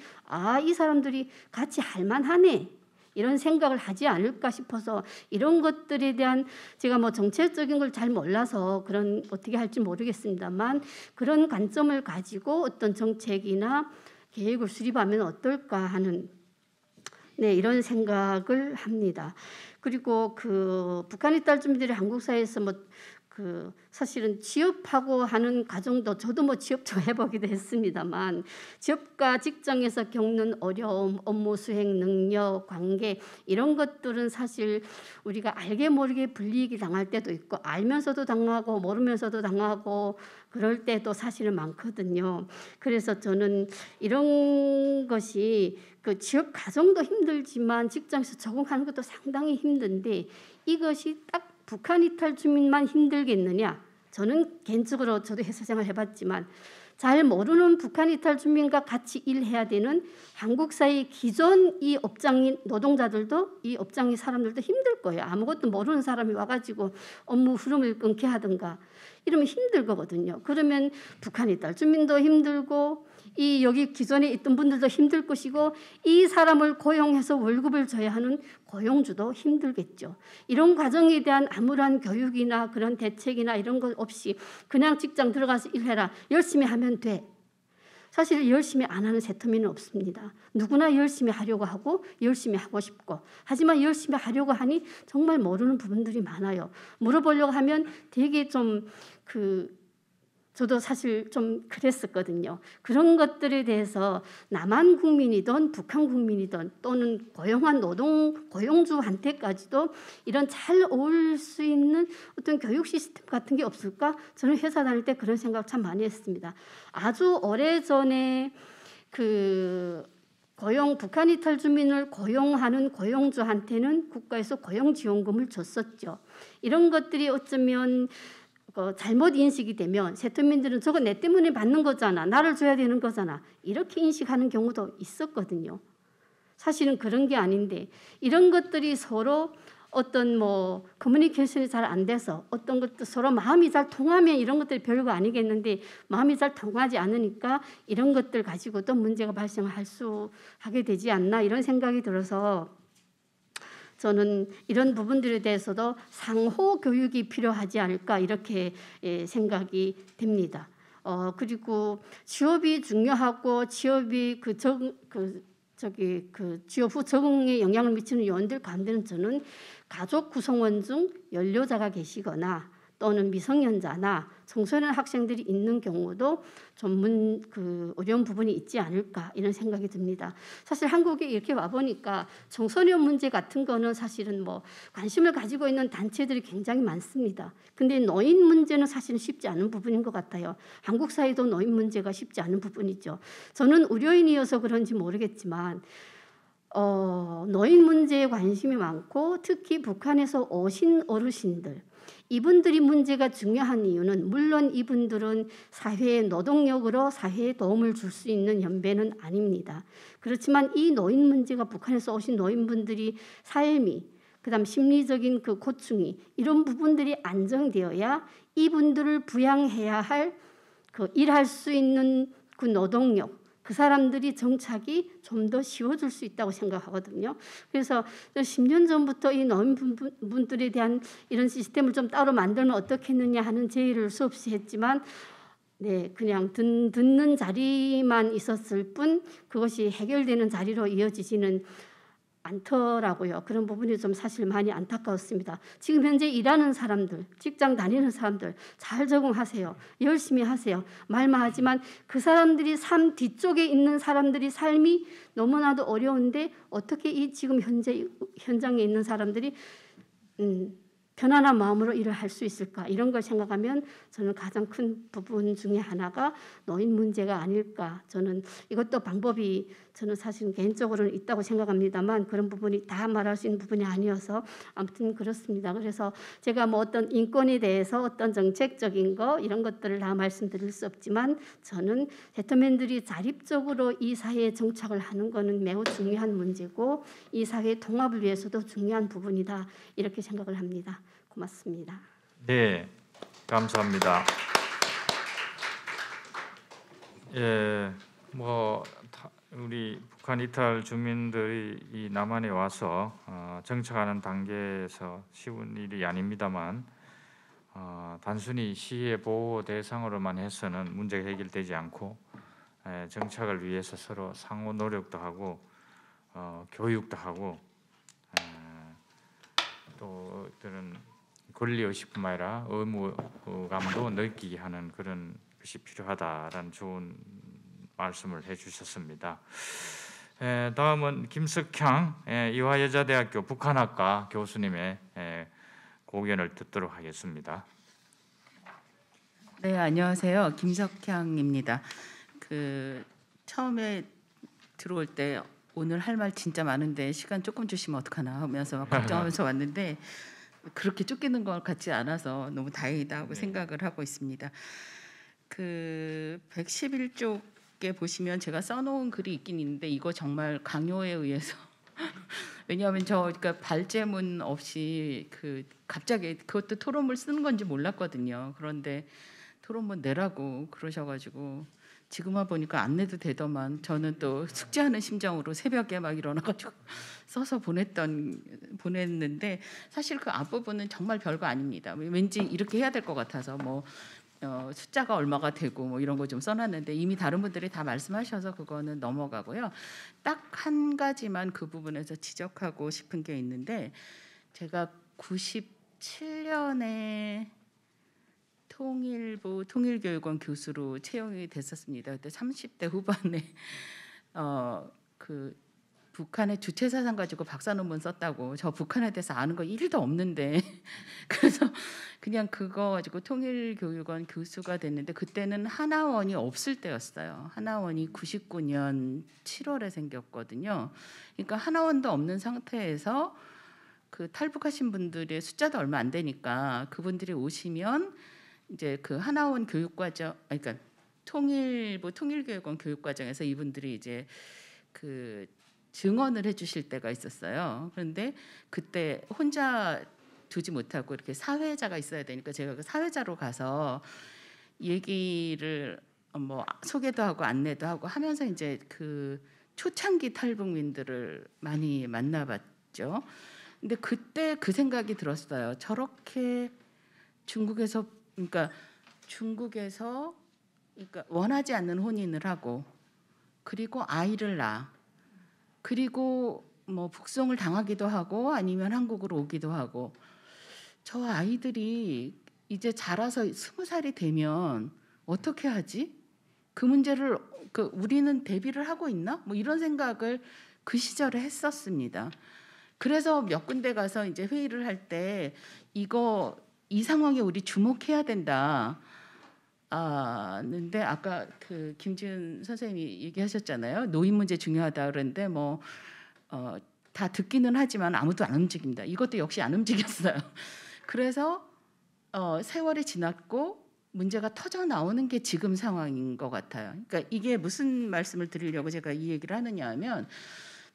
이 사람들이 같이 할 만하네. 이런 생각을 하지 않을까 싶어서 이런 것들에 대한 제가 뭐 정책적인 걸 잘 몰라서 그런 어떻게 할지 모르겠습니다만 그런 관점을 가지고 어떤 정책이나 계획을 수립하면 어떨까 하는 이런 생각을 합니다. 그리고 그 북한 이탈 주민들이 한국 사회에서 사실은 취업하고 하는 과정도 저도 뭐 취업 좀 해보기도 했습니다만 취업과 직장에서 겪는 어려움, 업무 수행 능력, 관계 이런 것들은 사실 우리가 알게 모르게 불이익이 당할 때도 있고 알면서도 당하고 모르면서도 당하고 그럴 때도 사실은 많거든요. 그래서 저는 이런 것이 그 취업 과정도 힘들지만 직장에서 적응하는 것도 상당히 힘든데 이것이 딱 북한 이탈 주민만 힘들겠느냐? 저는 개인적으로 저도 회사 생활 해봤지만 잘 모르는 북한 이탈 주민과 같이 일해야 되는 한국 사회 기존 이 업장인 노동자들도 이 업장의 사람들도 힘들 거예요. 아무것도 모르는 사람이 와가지고 업무 흐름을 끊게 하든가 이러면 힘들 거거든요. 그러면 북한 이탈 주민도 힘들고 이 여기 기존에 있던 분들도 힘들 것이고 이 사람을 고용해서 월급을 줘야 하는 고용주도 힘들겠죠. 이런 과정에 대한 아무런 교육이나 그런 대책이나 이런 것 없이 그냥 직장 들어가서 일해라. 열심히 하면 돼. 사실 열심히 안 하는 세터민은 없습니다. 누구나 열심히 하려고 하고 열심히 하고 싶고 하지만 열심히 하려고 하니 정말 모르는 부분들이 많아요. 물어보려고 하면 되게 좀 저도 사실 좀 그랬었거든요. 그런 것들에 대해서 남한 국민이든 북한 국민이든 또는 고용한 고용주한테까지도 이런 잘 어울릴 수 있는 어떤 교육 시스템 같은 게 없을까? 저는 회사 다닐 때 그런 생각 참 많이 했습니다. 아주 오래전에 북한 이탈 주민을 고용하는 고용주한테는 국가에서 고용지원금을 줬었죠. 이런 것들이 어쩌면 잘못 인식이 되면 세터민들은 저거 내 때문에 받는 거잖아. 나를 줘야 되는 거잖아. 이렇게 인식하는 경우도 있었거든요. 사실은 그런 게 아닌데 이런 것들이 서로 어떤 커뮤니케이션이 잘 안 돼서 어떤 것도 서로 마음이 잘 통하면 이런 것들이 별거 아니겠는데 마음이 잘 통하지 않으니까 이런 것들 가지고도 문제가 하게 되지 않나 이런 생각이 들어서 저는 이런 부분들에 대해서도 상호 교육이 필요하지 않을까 이렇게 생각이 됩니다. 그리고 취업이 중요하고 취업이 취업 후 적응에 영향을 미치는 요인들 가운데는 저는 가족 구성원 중 연료자가 계시거나 또는 미성년자나 청소년 학생들이 있는 경우도 좀 어려운 부분이 있지 않을까 이런 생각이 듭니다. 사실 한국에 이렇게 와보니까 청소년 문제 같은 거는 사실은 관심을 가지고 있는 단체들이 굉장히 많습니다. 근데 노인 문제는 사실은 쉽지 않은 부분인 것 같아요. 한국 사회도 노인 문제가 쉽지 않은 부분이죠. 저는 의료인이어서 그런지 모르겠지만 노인 문제에 관심이 많고 특히 북한에서 오신 어르신들 이분들이 문제가 중요한 이유는 물론 이분들은 사회의 노동력으로 사회에 도움을 줄 수 있는 연배는 아닙니다. 그렇지만 이 노인 문제가 북한에서 오신 노인분들이 삶이 그다음 심리적인 고충이 이런 부분들이 안정되어야 이분들을 부양해야 할 일할 수 있는 노동력 그 사람들이 정착이 좀 더 쉬워질 수 있다고 생각하거든요. 그래서 10년 전부터 이 노인분들에 대한 이런 시스템을 좀 따로 만들면 어떻겠느냐 하는 제의를 수없이 했지만 네, 그냥 듣는 자리만 있었을 뿐 그것이 해결되는 자리로 이어지지는 않더라고요. 그런 부분이 좀 사실 많이 안타까웠습니다. 지금 현재 일하는 사람들, 직장 다니는 사람들 잘 적응하세요. 열심히 하세요. 말만 하지만 그 사람들이 삶 뒤쪽에 있는 사람들이 삶이 너무나도 어려운데 어떻게 이 지금 현재 현장에 있는 사람들이 편안한 마음으로 일을 할 수 있을까? 이런 걸 생각하면 저는 가장 큰 부분 중에 하나가 노인 문제가 아닐까. 저는 이것도 방법이 저는 사실 개인적으로는 있다고 생각합니다만 그런 부분이 다 말할 수 있는 부분이 아니어서 아무튼 그렇습니다. 그래서 제가 뭐 어떤 인권에 대해서 어떤 정책적인 거 이런 것들을 다 말씀드릴 수 없지만 저는 세터맨들이 자립적으로 이 사회에 정착을 하는 거는 매우 중요한 문제고 이 사회의 통합을 위해서도 중요한 부분이다. 이렇게 생각을 합니다. 고맙습니다. 네, 감사합니다. 예, 뭐 우리 북한 이탈 주민들이 이 남한에 와서 정착하는 단계에서 쉬운 일이 아닙니다만 단순히 시의 보호 대상으로만 해서는 문제가 해결되지 않고 정착을 위해서 서로 상호 노력도 하고 교육도 하고 또 그런 권리의식뿐만 아니라 의무감도 느끼게 하는 그런 것이 필요하다라는 좋은 말씀을 해주셨습니다. 다음은 김석향 이화여자대학교 북한학과 교수님의 고견을 듣도록 하겠습니다. 네, 안녕하세요. 김석향입니다. 처음에 들어올 때 오늘 할 말 진짜 많은데 시간 조금 주시면 어떡하나 하면서 걱정하면서 왔는데 그렇게 쫓기는 것 같지 않아서 너무 다행이다 하고 생각을 하고 있습니다. 111쪽에 보시면 제가 써놓은 글이 있긴 있는데 이거 정말 강요에 의해서 왜냐하면 그러니까 발제문 없이 갑자기 그것도 토론물 쓰는 건지 몰랐거든요. 그런데 토론문 내라고 그러셔가지고 지금 와 보니까 안 내도 되더만 저는 또 숙제하는 심정으로 새벽에 막 일어나가지고 써서 보냈는데 사실 그 앞부분은 정말 별거 아닙니다. 왠지 이렇게 해야 될 것 같아서 숫자가 얼마가 되고 이런 거 좀 써놨는데 이미 다른 분들이 다 말씀하셔서 그거는 넘어가고요. 딱 한 가지만 그 부분에서 지적하고 싶은 게 있는데 제가 97년에 통일부 통일교육원 교수로 채용이 됐었습니다. 그때 30대 후반에 북한의 주체사상 가지고 박사 논문 썼다고 저 북한에 대해서 아는 거 1도 없는데 그래서 그냥 그거 가지고 통일교육원 교수가 됐는데 그때는 하나원이 없을 때였어요. 하나원이 99년 7월에 생겼거든요. 그러니까 하나원도 없는 상태에서 탈북하신 분들의 숫자도 얼마 안 되니까 그분들이 오시면 이제 하나원 교육과정, 그러니까 통일부 통일교육원 교육과정에서 이분들이 이제 증언을 해주실 때가 있었어요. 그런데 그때 혼자 두지 못하고 이렇게 사회자가 있어야 되니까 제가 그 사회자로 가서 얘기를 소개도 하고 안내도 하고 하면서 이제 초창기 탈북민들을 많이 만나봤죠. 근데 그때 그 생각이 들었어요. 저렇게 중국에서 원하지 않는 혼인을 하고 그리고 아이를 낳아 그리고 북송을 당하기도 하고 아니면 한국으로 오기도 하고 저 아이들이 이제 자라서 20살이 되면 어떻게 하지? 그 문제를 우리는 대비를 하고 있나? 이런 생각을 그 시절에 했었습니다. 그래서 몇 군데 가서 이제 회의를 할 때 이 상황에 우리 주목해야 된다. 근데 아까 김지은 선생님이 얘기하셨잖아요. 노인 문제 중요하다 그런데 다 듣기는 하지만 아무도 안 움직입니다. 이것도 역시 안 움직였어요. 그래서 세월이 지났고 문제가 터져 나오는 게 지금 상황인 것 같아요. 그러니까 이게 무슨 말씀을 드리려고 제가 이 얘기를 하느냐 하면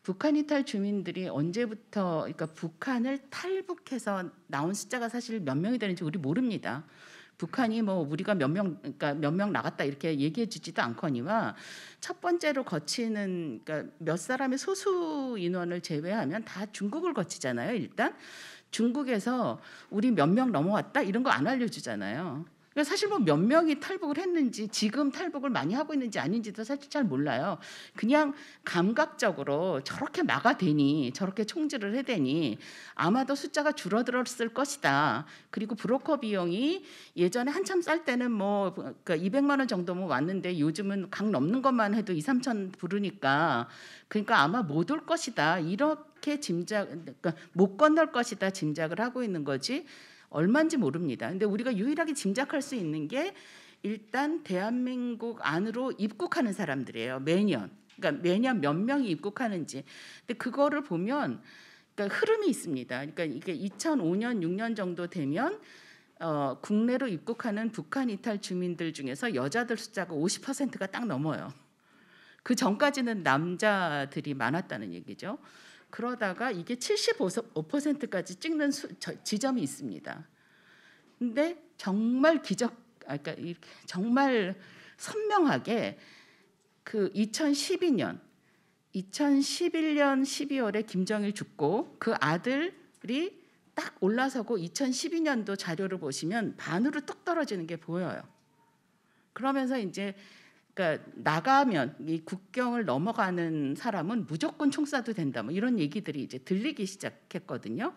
북한 이탈 주민들이 언제부터 북한을 탈북해서 나온 숫자가 사실 몇 명이 되는지 우리 모릅니다. 북한이 뭐 우리가 그러니까 몇 명 나갔다 이렇게 얘기해 주지도 않거니와 첫 번째로 거치는 그러니까 몇 사람의 소수 인원을 제외하면 다 중국을 거치잖아요. 일단 중국에서 우리 몇 명 넘어왔다 이런 거 안 알려주잖아요. 그러니까 사실 뭐 몇 명이 탈북을 했는지 지금 탈북을 많이 하고 있는지 아닌지도 사실 잘 몰라요. 그냥 감각적으로 저렇게 막아대니 저렇게 총질을 해대니 아마도 숫자가 줄어들었을 것이다. 그리고 브로커 비용이 예전에 한참 쌀 때는 뭐 그러니까 200만 원 정도면 왔는데 요즘은 강 넘는 것만 해도 2, 3천 부르니까 그러니까 아마 못 올 것이다. 이렇게 그러니까 못 건널 것이다 짐작을 하고 있는 거지. 얼마인지 모릅니다. 근데 우리가 유일하게 짐작할 수 있는 게 일단 대한민국 안으로 입국하는 사람들이에요. 매년. 그러니까 매년 몇 명이 입국하는지. 근데 그거를 보면 그러니까 흐름이 있습니다. 그러니까 이게 2005년, 6년 정도 되면 국내로 입국하는 북한 이탈 주민들 중에서 여자들 숫자가 50%가 딱 넘어요. 그 전까지는 남자들이 많았다는 얘기죠. 그러다가 이게 75%까지 찍는 지점이 있습니다. 근데 정말 그러니까 이렇게 정말 선명하게 그 2011년 12월에 김정일 죽고 그 아들이 딱 올라서고 2012년도 자료를 보시면 반으로 뚝 떨어지는 게 보여요. 그러면서 이제 그러니까 나가면 이 국경을 넘어가는 사람은 무조건 총 쏴도 된다. 뭐 이런 얘기들이 이제 들리기 시작했거든요.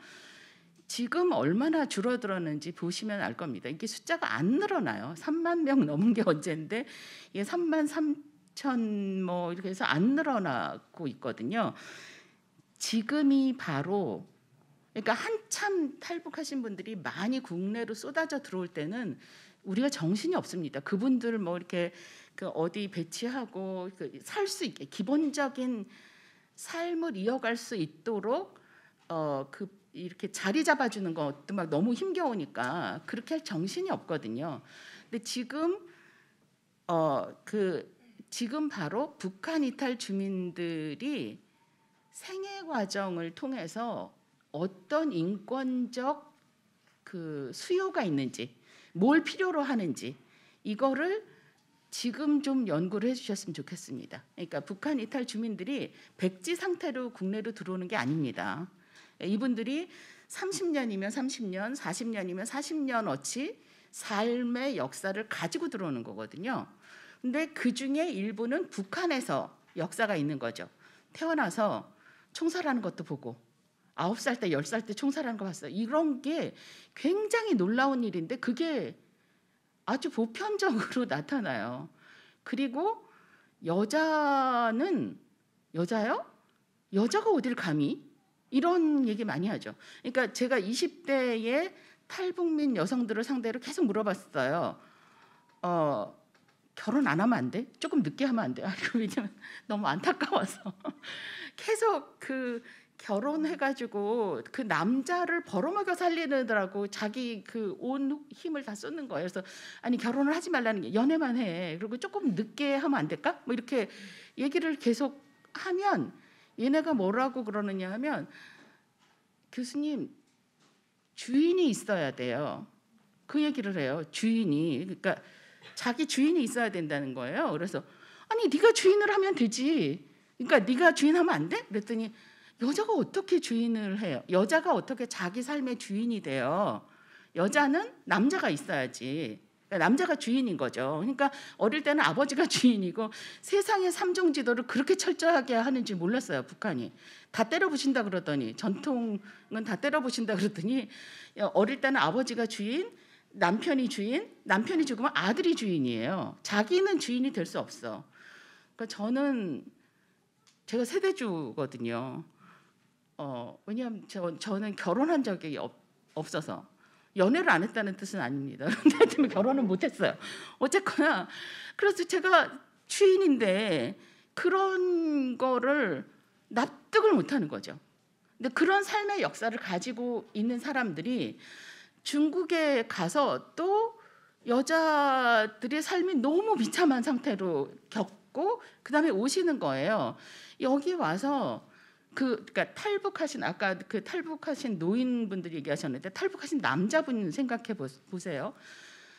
지금 얼마나 줄어들었는지 보시면 알 겁니다. 이게 숫자가 안 늘어나요. 3만 명 넘은 게 언젠데 이게 3만 3천 뭐 이렇게 해서 안 늘어나고 있거든요. 지금이 바로 그러니까 한참 탈북하신 분들이 많이 국내로 쏟아져 들어올 때는 우리가 정신이 없습니다. 그분들 뭐 이렇게 그 어디 배치하고 살 수 있게 기본적인 삶을 이어갈 수 있도록 그 이렇게 자리 잡아주는 것도 막 너무 힘겨우니까 그렇게 할 정신이 없거든요. 근데 지금 지금 바로 북한 이탈 주민들이 생애 과정을 통해서 어떤 인권적 그 수요가 있는지, 뭘 필요로 하는지 이거를 지금 좀 연구를 해주셨으면 좋겠습니다. 그러니까 북한 이탈 주민들이 백지 상태로 국내로 들어오는 게 아닙니다. 이분들이 30년이면 30년, 40년이면 40년 어치 삶의 역사를 가지고 들어오는 거거든요. 근데 그중에 일부는 북한에서 역사가 있는 거죠. 태어나서 총살하는 것도 보고 9살 때 10살 때 총살하는 거 봤어요. 이런 게 굉장히 놀라운 일인데 그게 아주 보편적으로 나타나요. 그리고 여자는 여자요? 여자가 어딜 감히? 이런 얘기 많이 하죠. 그러니까 제가 20대의 탈북민 여성들을 상대로 계속 물어봤어요. 결혼 안 하면 안 돼? 조금 늦게 하면 안 돼? 왜냐면 너무 안타까워서 계속 그 결혼해가지고 그 남자를 벌어먹여 살리느라고 자기 그 온 힘을 다 쏟는 거예요. 그래서 아니 결혼을 하지 말라는 게 연애만 해. 그리고 조금 늦게 하면 안 될까? 뭐 이렇게 얘기를 계속 하면 얘네가 뭐라고 그러느냐 하면 교수님 주인이 있어야 돼요. 그 얘기를 해요. 주인이. 그러니까 자기 주인이 있어야 된다는 거예요. 그래서 아니 네가 주인을 하면 되지. 그러니까 네가 주인하면 안 돼? 그랬더니 여자가 어떻게 주인을 해요? 여자가 어떻게 자기 삶의 주인이 돼요? 여자는 남자가 있어야지. 그러니까 남자가 주인인 거죠. 그러니까 어릴 때는 아버지가 주인이고 세상의 삼종지도를 그렇게 철저하게 하는지 몰랐어요. 북한이. 다 때려부신다 그러더니 전통은 다 때려부신다 그러더니 어릴 때는 아버지가 주인, 남편이 주인, 남편이 죽으면 아들이 주인이에요. 자기는 주인이 될 수 없어. 그러니까 제가 세대주거든요. 왜냐하면 저는 결혼한 적이 없어서 연애를 안 했다는 뜻은 아닙니다. 그런데 결혼을 못했어요. 어쨌거나 그래서 제가 주인인데 그런 거를 납득을 못하는 거죠. 근데 그런 삶의 역사를 가지고 있는 사람들이 중국에 가서 또 여자들의 삶이 너무 비참한 상태로 겪고 그다음에 오시는 거예요. 여기 와서 그러니까 탈북하신 아까 탈북하신 노인분들 얘기하셨는데 탈북하신 남자분 생각해 보세요.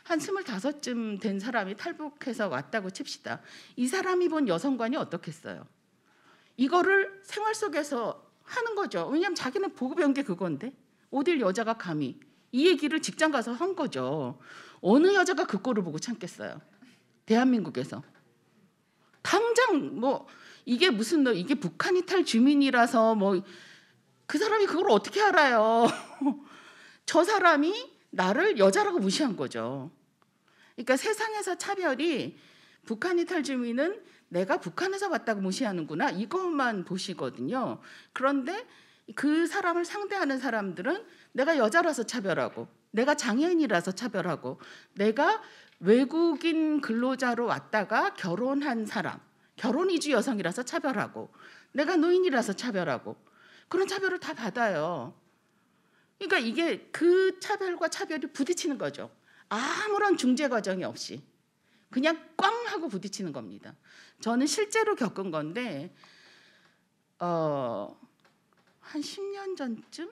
한 25쯤 된 사람이 탈북해서 왔다고 칩시다. 이 사람이 본 여성관이 어떻겠어요? 이거를 생활 속에서 하는 거죠. 왜냐하면 자기는 보고 배운 게 그건데 어딜 여자가 감히 이 얘기를 직장 가서 한 거죠. 어느 여자가 그 꼴을 보고 참겠어요. 대한민국에서. 당장 뭐 이게 무슨 이게 북한 이탈 주민이라서 뭐 그 사람이 그걸 어떻게 알아요? 저 사람이 나를 여자라고 무시한 거죠. 그러니까 세상에서 차별이 북한 이탈 주민은 내가 북한에서 왔다고 무시하는구나 이것만 보시거든요. 그런데 그 사람을 상대하는 사람들은 내가 여자라서 차별하고 내가 장애인이라서 차별하고 내가 외국인 근로자로 왔다가 결혼한 사람, 결혼 이주 여성이라서 차별하고 내가 노인이라서 차별하고 그런 차별을 다 받아요. 그러니까 이게 그 차별과 차별이 부딪히는 거죠. 아무런 중재 과정이 없이 그냥 꽝 하고 부딪히는 겁니다. 저는 실제로 겪은 건데 한 10년 전쯤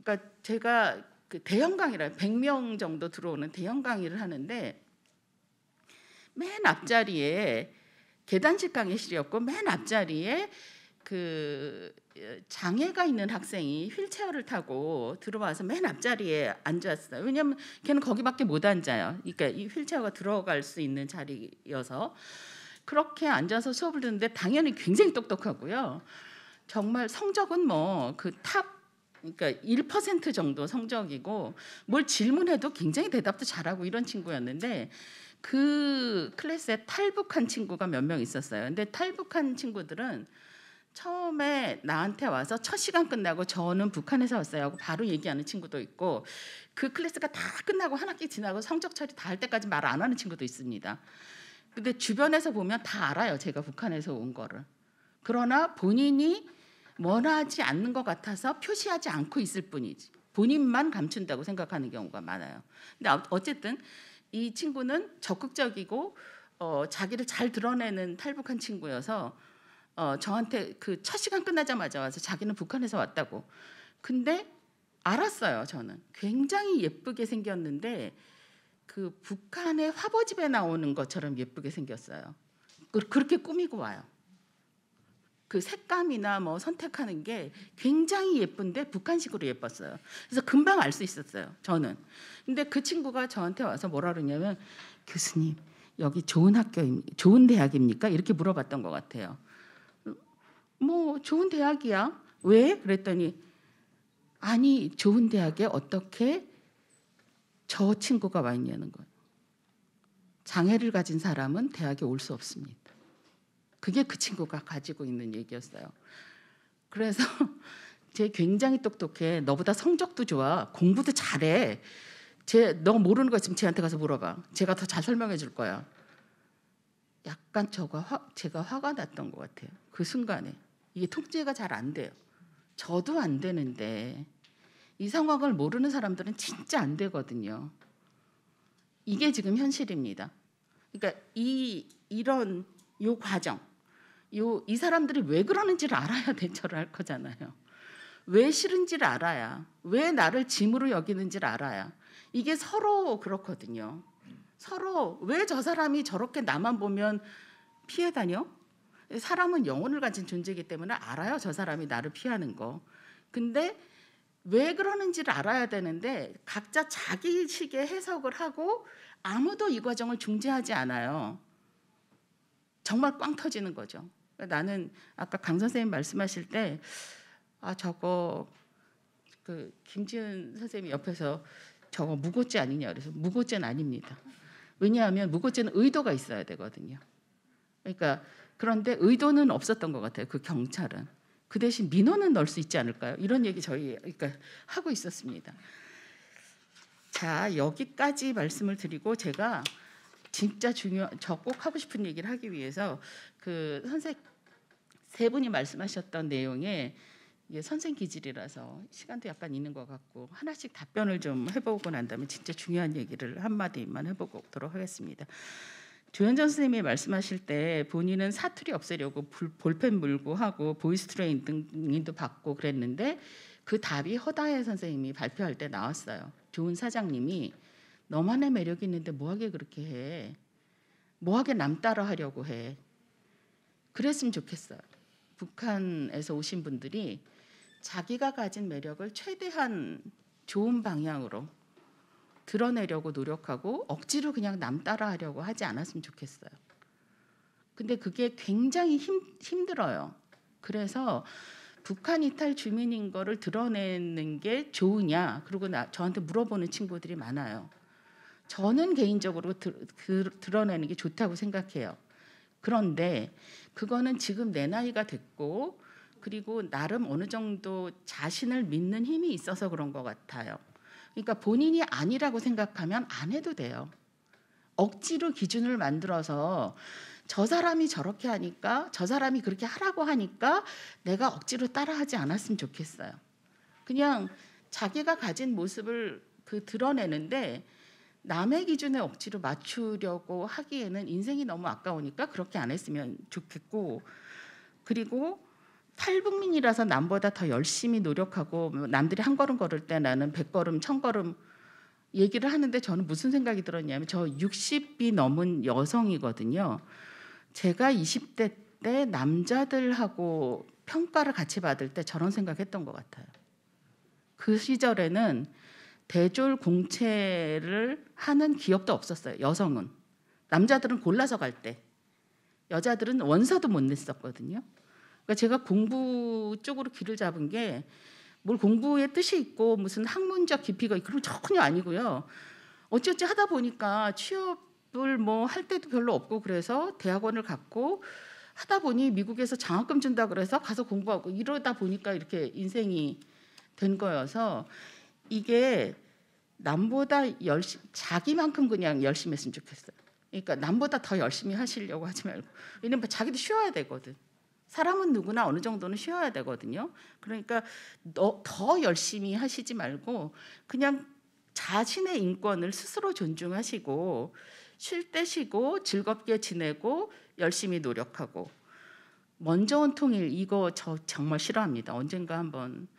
그러니까 제가 그 대형 강의를 100명 정도 들어오는 대형 강의를 하는데 맨 앞자리에 계단식 강의실이었고 맨 앞자리에 그 장애가 있는 학생이 휠체어를 타고 들어와서 맨 앞자리에 앉았어요. 왜냐하면 걔는 거기밖에 못 앉아요. 그러니까 이 휠체어가 들어갈 수 있는 자리여서 그렇게 앉아서 수업을 듣는데 당연히 굉장히 똑똑하고요. 정말 성적은 뭐 그 탑 그러니까 1% 정도 성적이고 뭘 질문해도 굉장히 대답도 잘하고 이런 친구였는데 그 클래스에 탈북한 친구가 몇 명 있었어요. 근데 탈북한 친구들은 처음에 나한테 와서 첫 시간 끝나고 저는 북한에서 왔어요 하고 바로 얘기하는 친구도 있고 그 클래스가 다 끝나고 한 학기 지나고 성적 처리 다 할 때까지 말 안 하는 친구도 있습니다. 근데 주변에서 보면 다 알아요. 제가 북한에서 온 거를. 그러나 본인이 원하지 않는 것 같아서 표시하지 않고 있을 뿐이지 본인만 감춘다고 생각하는 경우가 많아요. 근데 어쨌든 이 친구는 적극적이고 자기를 잘 드러내는 탈북한 친구여서 저한테 그 첫 시간 끝나자마자 와서 자기는 북한에서 왔다고. 근데 알았어요. 저는 굉장히 예쁘게 생겼는데 그 북한의 화보집에 나오는 것처럼 예쁘게 생겼어요. 그렇게 꾸미고 와요. 그 색감이나 뭐 선택하는 게 굉장히 예쁜데 북한식으로 예뻤어요. 그래서 금방 알 수 있었어요. 저는. 근데 그 친구가 저한테 와서 뭐라 그러냐면 교수님 여기 좋은 좋은 대학입니까? 이렇게 물어봤던 것 같아요. 뭐 좋은 대학이야. 왜? 그랬더니 아니 좋은 대학에 어떻게 저 친구가 와 있냐는 거예요. 장애를 가진 사람은 대학에 올 수 없습니다. 그게 그 친구가 가지고 있는 얘기였어요. 그래서 쟤 굉장히 똑똑해. 너보다 성적도 좋아. 공부도 잘해. 너 모르는 거 있으면 쟤한테 가서 물어봐. 제가 더 잘 설명해 줄 거야. 약간 제가 화가 났던 것 같아요. 그 순간에. 이게 통제가 잘 안 돼요. 저도 안 되는데 이 상황을 모르는 사람들은 진짜 안 되거든요. 이게 지금 현실입니다. 그러니까 이런 요 과정, 이 사람들이 왜 그러는지를 알아야 대처를 할 거잖아요. 왜 싫은지를 알아야, 왜 나를 짐으로 여기는지를 알아야. 이게 서로 그렇거든요. 서로 왜 저 사람이 저렇게 나만 보면 피해 다녀? 사람은 영혼을 가진 존재이기 때문에 알아요. 저 사람이 나를 피하는 거. 근데 왜 그러는지를 알아야 되는데 각자 자기식의 해석을 하고 아무도 이 과정을 중재하지 않아요. 정말 꽝 터지는 거죠. 나는 아까 강 선생님 말씀하실 때 저거 그 김지은 선생님이 옆에서 저거 무고죄 아니냐 그래서 무고죄는 아닙니다. 왜냐하면 무고죄는 의도가 있어야 되거든요. 그러니까 그런데 의도는 없었던 것 같아요. 그 경찰은. 그 대신 민원은 넣을 수 있지 않을까요? 이런 얘기 그러니까 하고 있었습니다. 자, 여기까지 말씀을 드리고 제가 진짜 저 꼭 하고 싶은 얘기를 하기 위해서 그 세 분이 말씀하셨던 내용에 이게 선생 기질이라서 시간도 약간 있는 것 같고 하나씩 답변을 좀 해보고 난 다음에 진짜 중요한 얘기를 한마디만 해보도록 하겠습니다. 조현정 선생님이 말씀하실 때 본인은 사투리 없애려고 볼펜 물고 하고 보이스 트레이닝도 받고 그랬는데 그 답이 허다해 선생님이 발표할 때 나왔어요. 좋은 사장님이 너만의 매력이 있는데 뭐하게 그렇게 해? 뭐하게 남 따라 하려고 해? 그랬으면 좋겠어요. 북한에서 오신 분들이 자기가 가진 매력을 최대한 좋은 방향으로 드러내려고 노력하고 억지로 그냥 남 따라 하려고 하지 않았으면 좋겠어요. 근데 그게 굉장히 힘들어요. 그래서 북한 이탈 주민인 거를 드러내는 게 좋으냐, 그리고 저한테 물어보는 친구들이 많아요. 저는 개인적으로 드러내는 게 좋다고 생각해요. 그런데 그거는 지금 내 나이가 됐고, 그리고 나름 어느 정도 자신을 믿는 힘이 있어서 그런 것 같아요. 그러니까 본인이 아니라고 생각하면 안 해도 돼요. 억지로 기준을 만들어서 저 사람이 저렇게 하니까, 저 사람이 그렇게 하라고 하니까 내가 억지로 따라하지 않았으면 좋겠어요. 그냥 자기가 가진 모습을 드러내는데 남의 기준에 억지로 맞추려고 하기에는 인생이 너무 아까우니까 그렇게 안 했으면 좋겠고, 그리고 탈북민이라서 남보다 더 열심히 노력하고 남들이 한 걸음 걸을 때 나는 100걸음, 1000걸음 얘기를 하는데 저는 무슨 생각이 들었냐면, 저 60이 넘은 여성이거든요. 제가 20대 때 남자들하고 평가를 같이 받을 때 저런 생각했던 것 같아요. 그 시절에는 대졸 공채를 하는 기억도 없었어요. 여성은. 남자들은 골라서 갈 때, 여자들은 원서도 못 냈었거든요. 그러니까 제가 공부 쪽으로 길을 잡은 게 뭘 공부에 뜻이 있고 무슨 학문적 깊이가 있고 그런 전혀 아니고요. 어찌어찌 하다 보니까 취업을 뭐 할 때도 별로 없고, 그래서 대학원을 갔고 하다 보니 미국에서 장학금 준다 그래서 가서 공부하고 이러다 보니까 이렇게 인생이 된 거여서, 이게 남보다 자기만큼 그냥 열심히 했으면 좋겠어요. 그러니까 남보다 더 열심히 하시려고 하지 말고, 왜냐면 자기도 쉬어야 되거든. 사람은 누구나 어느 정도는 쉬어야 되거든요. 그러니까 더 열심히 하시지 말고 그냥 자신의 인권을 스스로 존중하시고 쉴 때 쉬고 즐겁게 지내고 열심히 노력하고. 먼저 온 통일, 이거 저 정말 싫어합니다. 언젠가 한번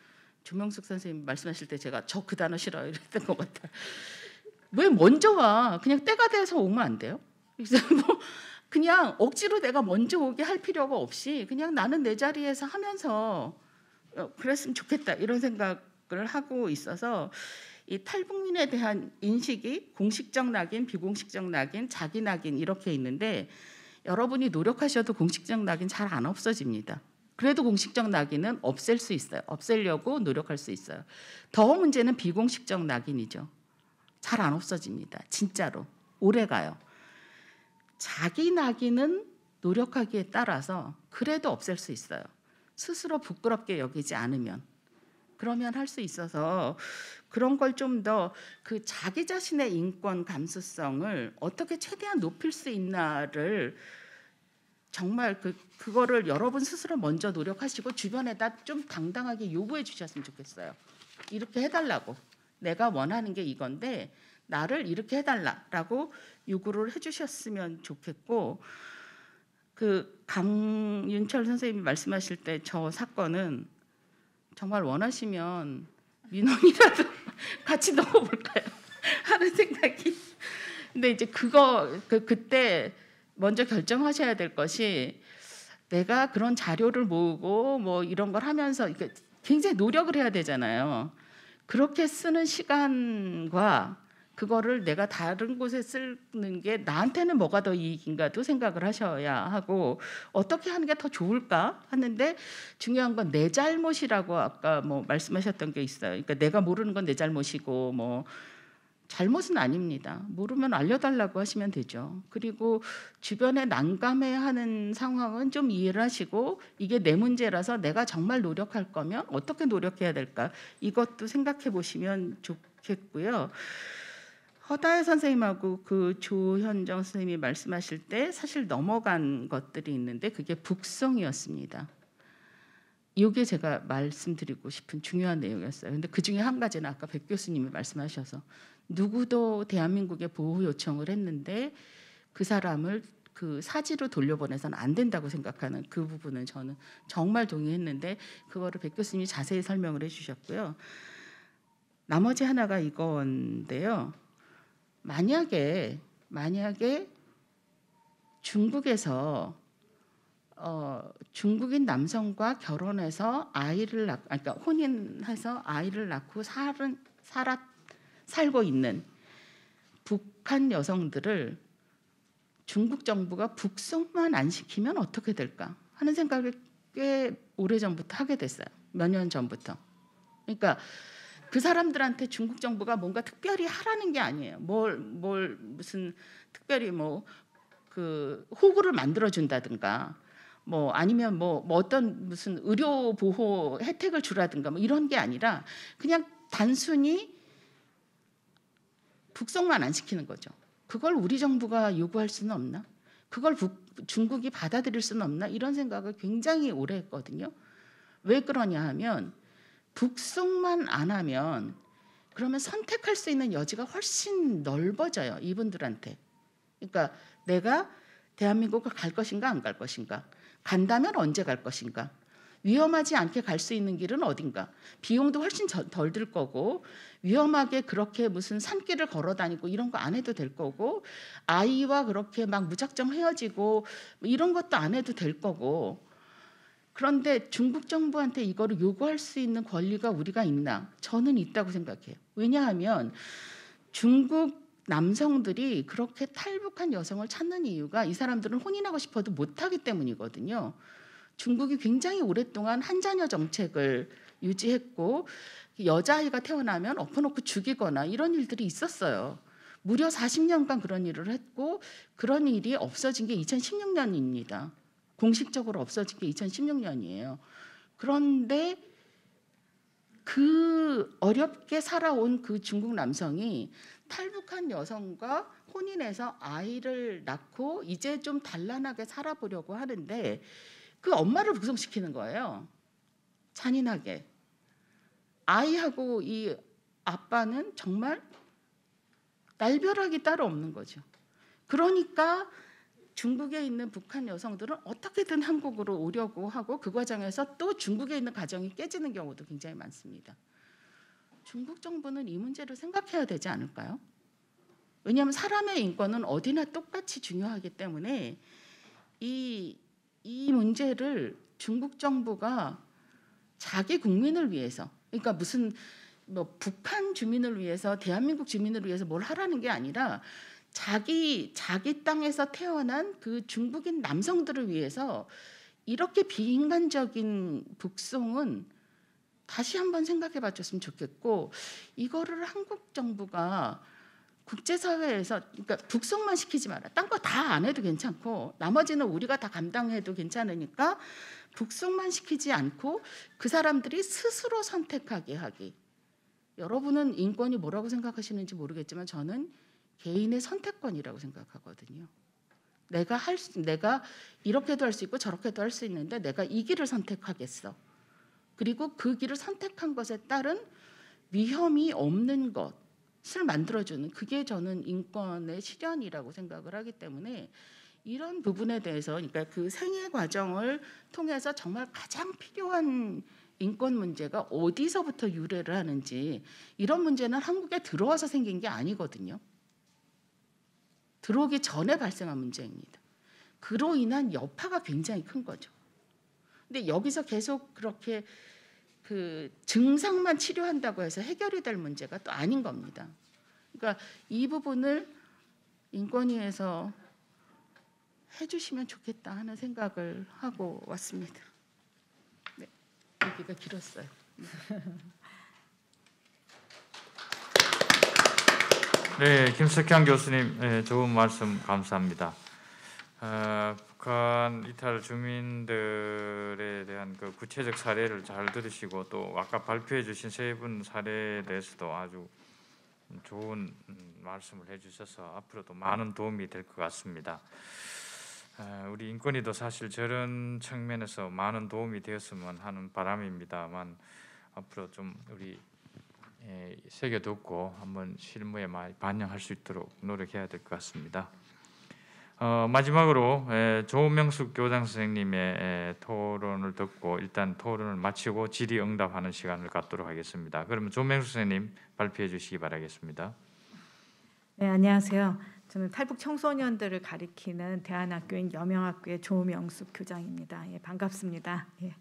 조명숙 선생님 말씀하실 때 제가 저 그 단어 싫어요 이랬던 것 같아요. 왜 먼저 와? 그냥 때가 돼서 오면 안 돼요? 그래서 뭐 그냥 억지로 내가 먼저 오게 할 필요가 없이 그냥 나는 내 자리에서 하면서 그랬으면 좋겠다, 이런 생각을 하고 있어서 이 탈북민에 대한 인식이 공식적 낙인, 비공식적 낙인, 자기 낙인 이렇게 있는데, 여러분이 노력하셔도 공식적 낙인 잘 안 없어집니다. 그래도 공식적 낙인은 없앨 수 있어요. 없애려고 노력할 수 있어요. 더 문제는 비공식적 낙인이죠. 잘 안 없어집니다. 진짜로 오래 가요. 자기 낙인은 노력하기에 따라서 그래도 없앨 수 있어요. 스스로 부끄럽게 여기지 않으면. 그러면 할 수 있어서 그런 걸 좀 더 그 자기 자신의 인권 감수성을 어떻게 최대한 높일 수 있나를 정말 그거를 여러분 스스로 먼저 노력하시고 주변에다 좀 당당하게 요구해 주셨으면 좋겠어요. 이렇게 해달라고. 내가 원하는 게 이건데 나를 이렇게 해달라라고 요구를 해주셨으면 좋겠고, 그 강윤철 선생님이 말씀하실 때 저 사건은 정말 원하시면 민원이라도 같이 넣어볼까요? 하는 생각이. 근데 이제 그때 먼저 결정하셔야 될 것이, 내가 그런 자료를 모으고 뭐 이런 걸 하면서 굉장히 노력을 해야 되잖아요. 그렇게 쓰는 시간과 그거를 내가 다른 곳에 쓰는 게 나한테는 뭐가 더 이익인가도 생각을 하셔야 하고, 어떻게 하는 게 더 좋을까 하는데, 중요한 건 내 잘못이라고 아까 뭐 말씀하셨던 게 있어요. 그러니까 내가 모르는 건 내 잘못이고 뭐 잘못은 아닙니다. 모르면 알려달라고 하시면 되죠. 그리고 주변에 난감해하는 상황은 좀 이해를 하시고, 이게 내 문제라서 내가 정말 노력할 거면 어떻게 노력해야 될까, 이것도 생각해 보시면 좋겠고요. 허다해 선생님하고 그 조현정 선생님이 말씀하실 때 사실 넘어간 것들이 있는데, 그게 북송이었습니다. 이게 제가 말씀드리고 싶은 중요한 내용이었어요. 근데 그 중에 한 가지는 아까 백 교수님이 말씀하셔서, 누구도 대한민국에 보호 요청을 했는데 그 사람을 그 사지로 돌려보내서는 안 된다고 생각하는 그 부분은 저는 정말 동의했는데, 그거를 백 교수님이 자세히 설명을 해주셨고요. 나머지 하나가 이건데요. 만약에 중국에서 중국인 남성과 결혼해서 그러니까 혼인해서 아이를 낳고 살고 있는 북한 여성들을 중국 정부가 북송만 안 시키면 어떻게 될까 하는 생각을 꽤 오래전부터 하게 됐어요. 몇 년 전부터. 그러니까 그 사람들한테 중국 정부가 뭔가 특별히 하라는 게 아니에요. 무슨 특별히 그 호구를 만들어 준다든가 아니면 어떤 무슨 의료 보호 혜택을 주라든가 이런 게 아니라 그냥 단순히 북송만 안 시키는 거죠. 그걸 우리 정부가 요구할 수는 없나? 그걸 중국이 받아들일 수는 없나? 이런 생각을 굉장히 오래 했거든요. 왜 그러냐 하면 북송만 안 하면 그러면 선택할 수 있는 여지가 훨씬 넓어져요. 이분들한테. 그러니까 내가 대한민국을 갈 것인가 안 갈 것인가? 간다면 언제 갈 것인가? 위험하지 않게 갈 수 있는 길은 어딘가? 비용도 훨씬 덜 들 거고 위험하게 그렇게 무슨 산길을 걸어 다니고 이런 거 안 해도 될 거고 아이와 그렇게 막 무작정 헤어지고 이런 것도 안 해도 될 거고 그런데 중국 정부한테 이거를 요구할 수 있는 권리가 우리가 있나? 저는 있다고 생각해요. 왜냐하면 중국 남성들이 그렇게 탈북한 여성을 찾는 이유가 이 사람들은 혼인하고 싶어도 못하기 때문이거든요. 중국이 굉장히 오랫동안 한자녀 정책을 유지했고 여자아이가 태어나면 엎어놓고 죽이거나 이런 일들이 있었어요. 무려 40년간 그런 일을 했고 그런 일이 없어진 게 2016년입니다. 공식적으로 없어진 게 2016년이에요. 그런데 그 어렵게 살아온 그 중국 남성이 탈북한 여성과 혼인해서 아이를 낳고 이제 좀 단란하게 살아보려고 하는데 그 엄마를 북송시키는 거예요. 잔인하게. 아이하고 이 아빠는 정말 날벼락이 따로 없는 거죠. 그러니까 중국에 있는 북한 여성들은 어떻게든 한국으로 오려고 하고 그 과정에서 또 중국에 있는 가정이 깨지는 경우도 굉장히 많습니다. 중국 정부는 이 문제를 생각해야 되지 않을까요? 왜냐하면 사람의 인권은 어디나 똑같이 중요하기 때문에 이 문제를 중국 정부가 자기 국민을 위해서 그러니까 무슨 북한 주민을 위해서 대한민국 주민을 위해서 뭘 하라는 게 아니라 자기 땅에서 태어난 그 중국인 남성들을 위해서 이렇게 비인간적인 북송은 다시 한번 생각해 봐줬으면 좋겠고 이거를 한국 정부가 국제사회에서 그러니까 북송만 시키지 마라. 딴 거 다 안 해도 괜찮고 나머지는 우리가 다 감당해도 괜찮으니까 북송만 시키지 않고 그 사람들이 스스로 선택하게 하기. 여러분은 인권이 뭐라고 생각하시는지 모르겠지만 저는 개인의 선택권이라고 생각하거든요. 내가 이렇게도 할 수 있고 저렇게도 할 수 있는데 내가 이 길을 선택하겠어. 그리고 그 길을 선택한 것에 따른 위험이 없는 것을 만들어주는 그게 저는 인권의 실현이라고 생각을 하기 때문에 이런 부분에 대해서 그러니까 그 생애 과정을 통해서 정말 가장 필요한 인권 문제가 어디서부터 유래를 하는지 이런 문제는 한국에 들어와서 생긴 게 아니거든요. 들어오기 전에 발생한 문제입니다. 그로 인한 여파가 굉장히 큰 거죠. 근데 여기서 계속 그렇게 그 증상만 치료한다고 해서 해결이 될 문제가 또 아닌 겁니다. 그러니까 이 부분을 인권위에서 해주시면 좋겠다 하는 생각을 하고 왔습니다. 네, 얘기가 길었어요. 네, 김석향 교수님 좋은 말씀 감사합니다. 북한 이탈 주민들에 대한 그 구체적 사례를 잘 들으시고 또 아까 발표해 주신 세 분 사례에 대해서도 아주 좋은 말씀을 해주셔서 앞으로도 많은 도움이 될 것 같습니다. 우리 인권위도 사실 저런 측면에서 많은 도움이 되었으면 하는 바람입니다만 앞으로 좀 우리 새겨듣고 한번 실무에 많이 반영할 수 있도록 노력해야 될 것 같습니다. 마지막으로 조명숙 교장 선생님의 토론을 듣고 일단 토론을 마치고 질의응답하는 시간을 갖도록 하겠습니다. 그러면 조명숙 선생님 발표해 주시기 바라겠습니다. 네, 안녕하세요. 저는 탈북 청소년들을 가리키는 대안학교인 여명학교의 조명숙 교장입니다. 예, 반갑습니다. 예.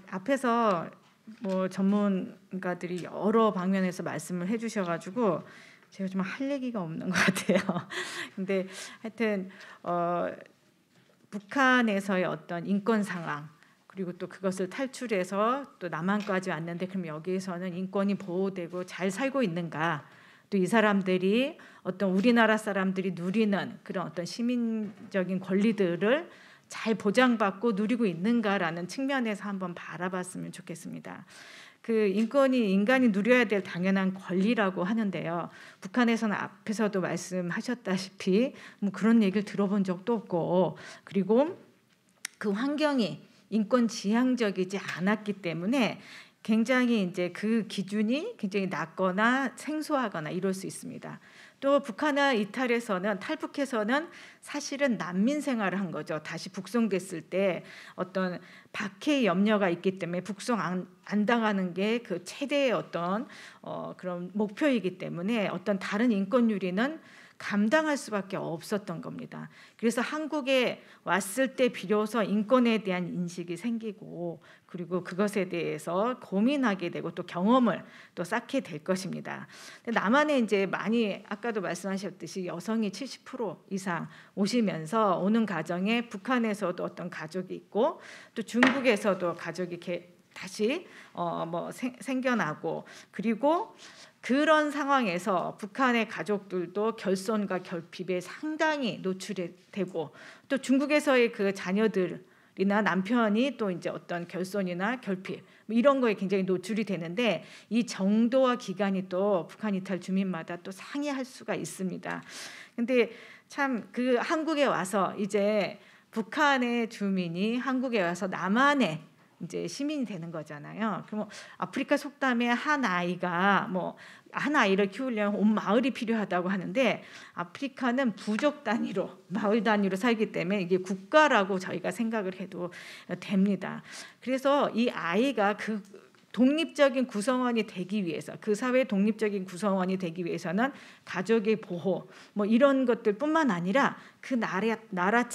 앞에서 뭐 전문가들이 여러 방면에서 말씀을 해주셔가지고 제가 좀 할 얘기가 없는 것 같아요. 근데 하여튼 북한에서의 어떤 인권 상황, 그리고 또 그것을 탈출해서 또 남한까지 왔는데 그럼 여기에서는 인권이 보호되고 잘 살고 있는가? 또 이 사람들이 어떤 우리나라 사람들이 누리는 그런 어떤 시민적인 권리들을 잘 보장받고 누리고 있는가라는 측면에서 한번 바라봤으면 좋겠습니다. 그 인권이 인간이 누려야 될 당연한 권리라고 하는데요. 북한에서는 앞에서도 말씀하셨다시피 뭐 그런 얘기를 들어본 적도 없고, 그리고 그 환경이 인권 지향적이지 않았기 때문에 굉장히 이제 그 기준이 굉장히 낮거나 생소하거나 이럴 수 있습니다. 또 북한을 이탈해서는 탈북해서는 사실은 난민 생활을 한 거죠. 다시 북송됐을 때 어떤 박해의 염려가 있기 때문에 북송 안 당하는 게 그 최대의 어떤 그런 목표이기 때문에 어떤 다른 인권 유리는 감당할 수밖에 없었던 겁니다. 그래서 한국에 왔을 때 비로소 인권에 대한 인식이 생기고, 그리고 그것에 대해서 고민하게 되고 또 경험을 또 쌓게 될 것입니다. 남한에 이제 많이 아까도 말씀하셨듯이 여성이 70% 이상 오시면서 오는 가정에 북한에서도 어떤 가족이 있고 또 중국에서도 가족이 다시 생겨나고, 그리고 그런 상황에서 북한의 가족들도 결손과 결핍에 상당히 노출이 되고, 또 중국에서의 그 자녀들이나 남편이 또 이제 어떤 결손이나 결핍 이런 거에 굉장히 노출이 되는데, 이 정도와 기간이 또 북한 이탈 주민마다 또 상이할 수가 있습니다. 근데 참 그 한국에 와서 이제 북한의 주민이 한국에 와서 남한에 이제 시민이 되는 거잖아요. 그럼 아프리카 속담에 한 아이가 한 아이를 키우려면 온 마을이 필요하다고 하는데, 아프리카는 부족 단위로 마을 단위로 살기 때문에 이게 국가라고 저희가 생각을 해도 됩니다. 그래서 이 아이가 그 독립적인 구성원이 되기 위해서, 그 사회 독립적인 구성원이 되기 위해서는 가족의 보호 이런 것들뿐만 아니라 그 나라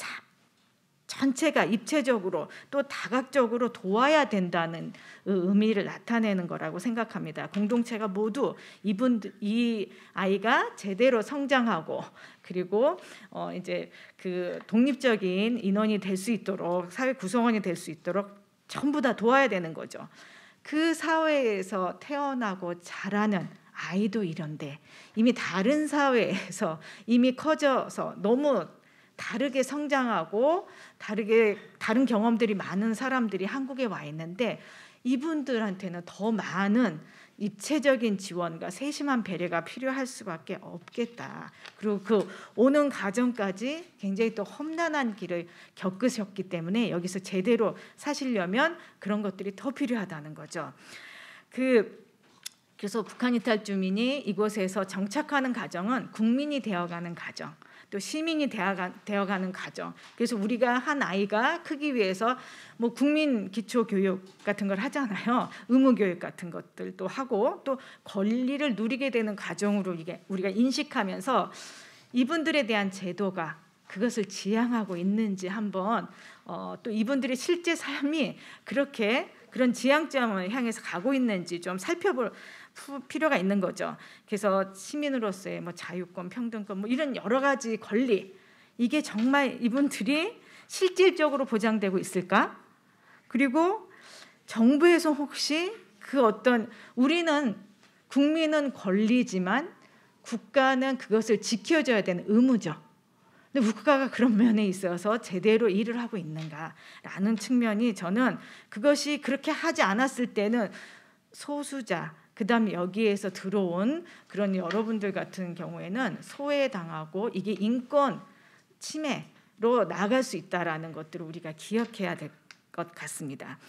전체가 입체적으로 또 다각적으로 도와야 된다는 의미를 나타내는 거라고 생각합니다. 공동체가 모두 이 아이가 제대로 성장하고, 그리고 이제 그 독립적인 인원이 될 수 있도록, 사회 구성원이 될 수 있도록 전부 다 도와야 되는 거죠. 그 사회에서 태어나고 자라는 아이도 이런데 이미 다른 사회에서 이미 커져서 너무 다르게 성장하고 다른 경험들이 많은 사람들이 한국에 와 있는데, 이분들한테는 더 많은 입체적인 지원과 세심한 배려가 필요할 수밖에 없겠다. 그리고 그 오는 과정까지 굉장히 또 험난한 길을 겪으셨기 때문에 여기서 제대로 사시려면 그런 것들이 더 필요하다는 거죠. 그래서 북한 이탈 주민이 이곳에서 정착하는 과정은 국민이 되어가는 과정, 또 시민이 되어가는 과정. 그래서 우리가 한 아이가 크기 위해서 국민 기초 교육 같은 걸 하잖아요. 의무 교육 같은 것들도 하고 또 권리를 누리게 되는 과정으로 우리가 인식하면서 이분들에 대한 제도가 그것을 지향하고 있는지 한번 또 이분들의 실제 삶이 그런 지향점을 향해서 가고 있는지 좀 살펴볼 필요가 있는 거죠. 그래서 시민으로서의 자유권, 평등권 이런 여러 가지 권리, 이게 정말 이분들이 실질적으로 보장되고 있을까? 그리고 정부에서 혹시 우리는 국민은 권리지만 국가는 그것을 지켜줘야 되는 의무죠. 근데 국가가 그런 면에 있어서 제대로 일을 하고 있는가라는 측면이, 저는 그것이 그렇게 하지 않았을 때는 소수자, 그다음에 여기에서 들어온 그런 여러분들 같은 경우에는 소외당하고 이게 인권 침해로 나아갈 수 있다라는 것들을 우리가 기억해야 될 것 같습니다.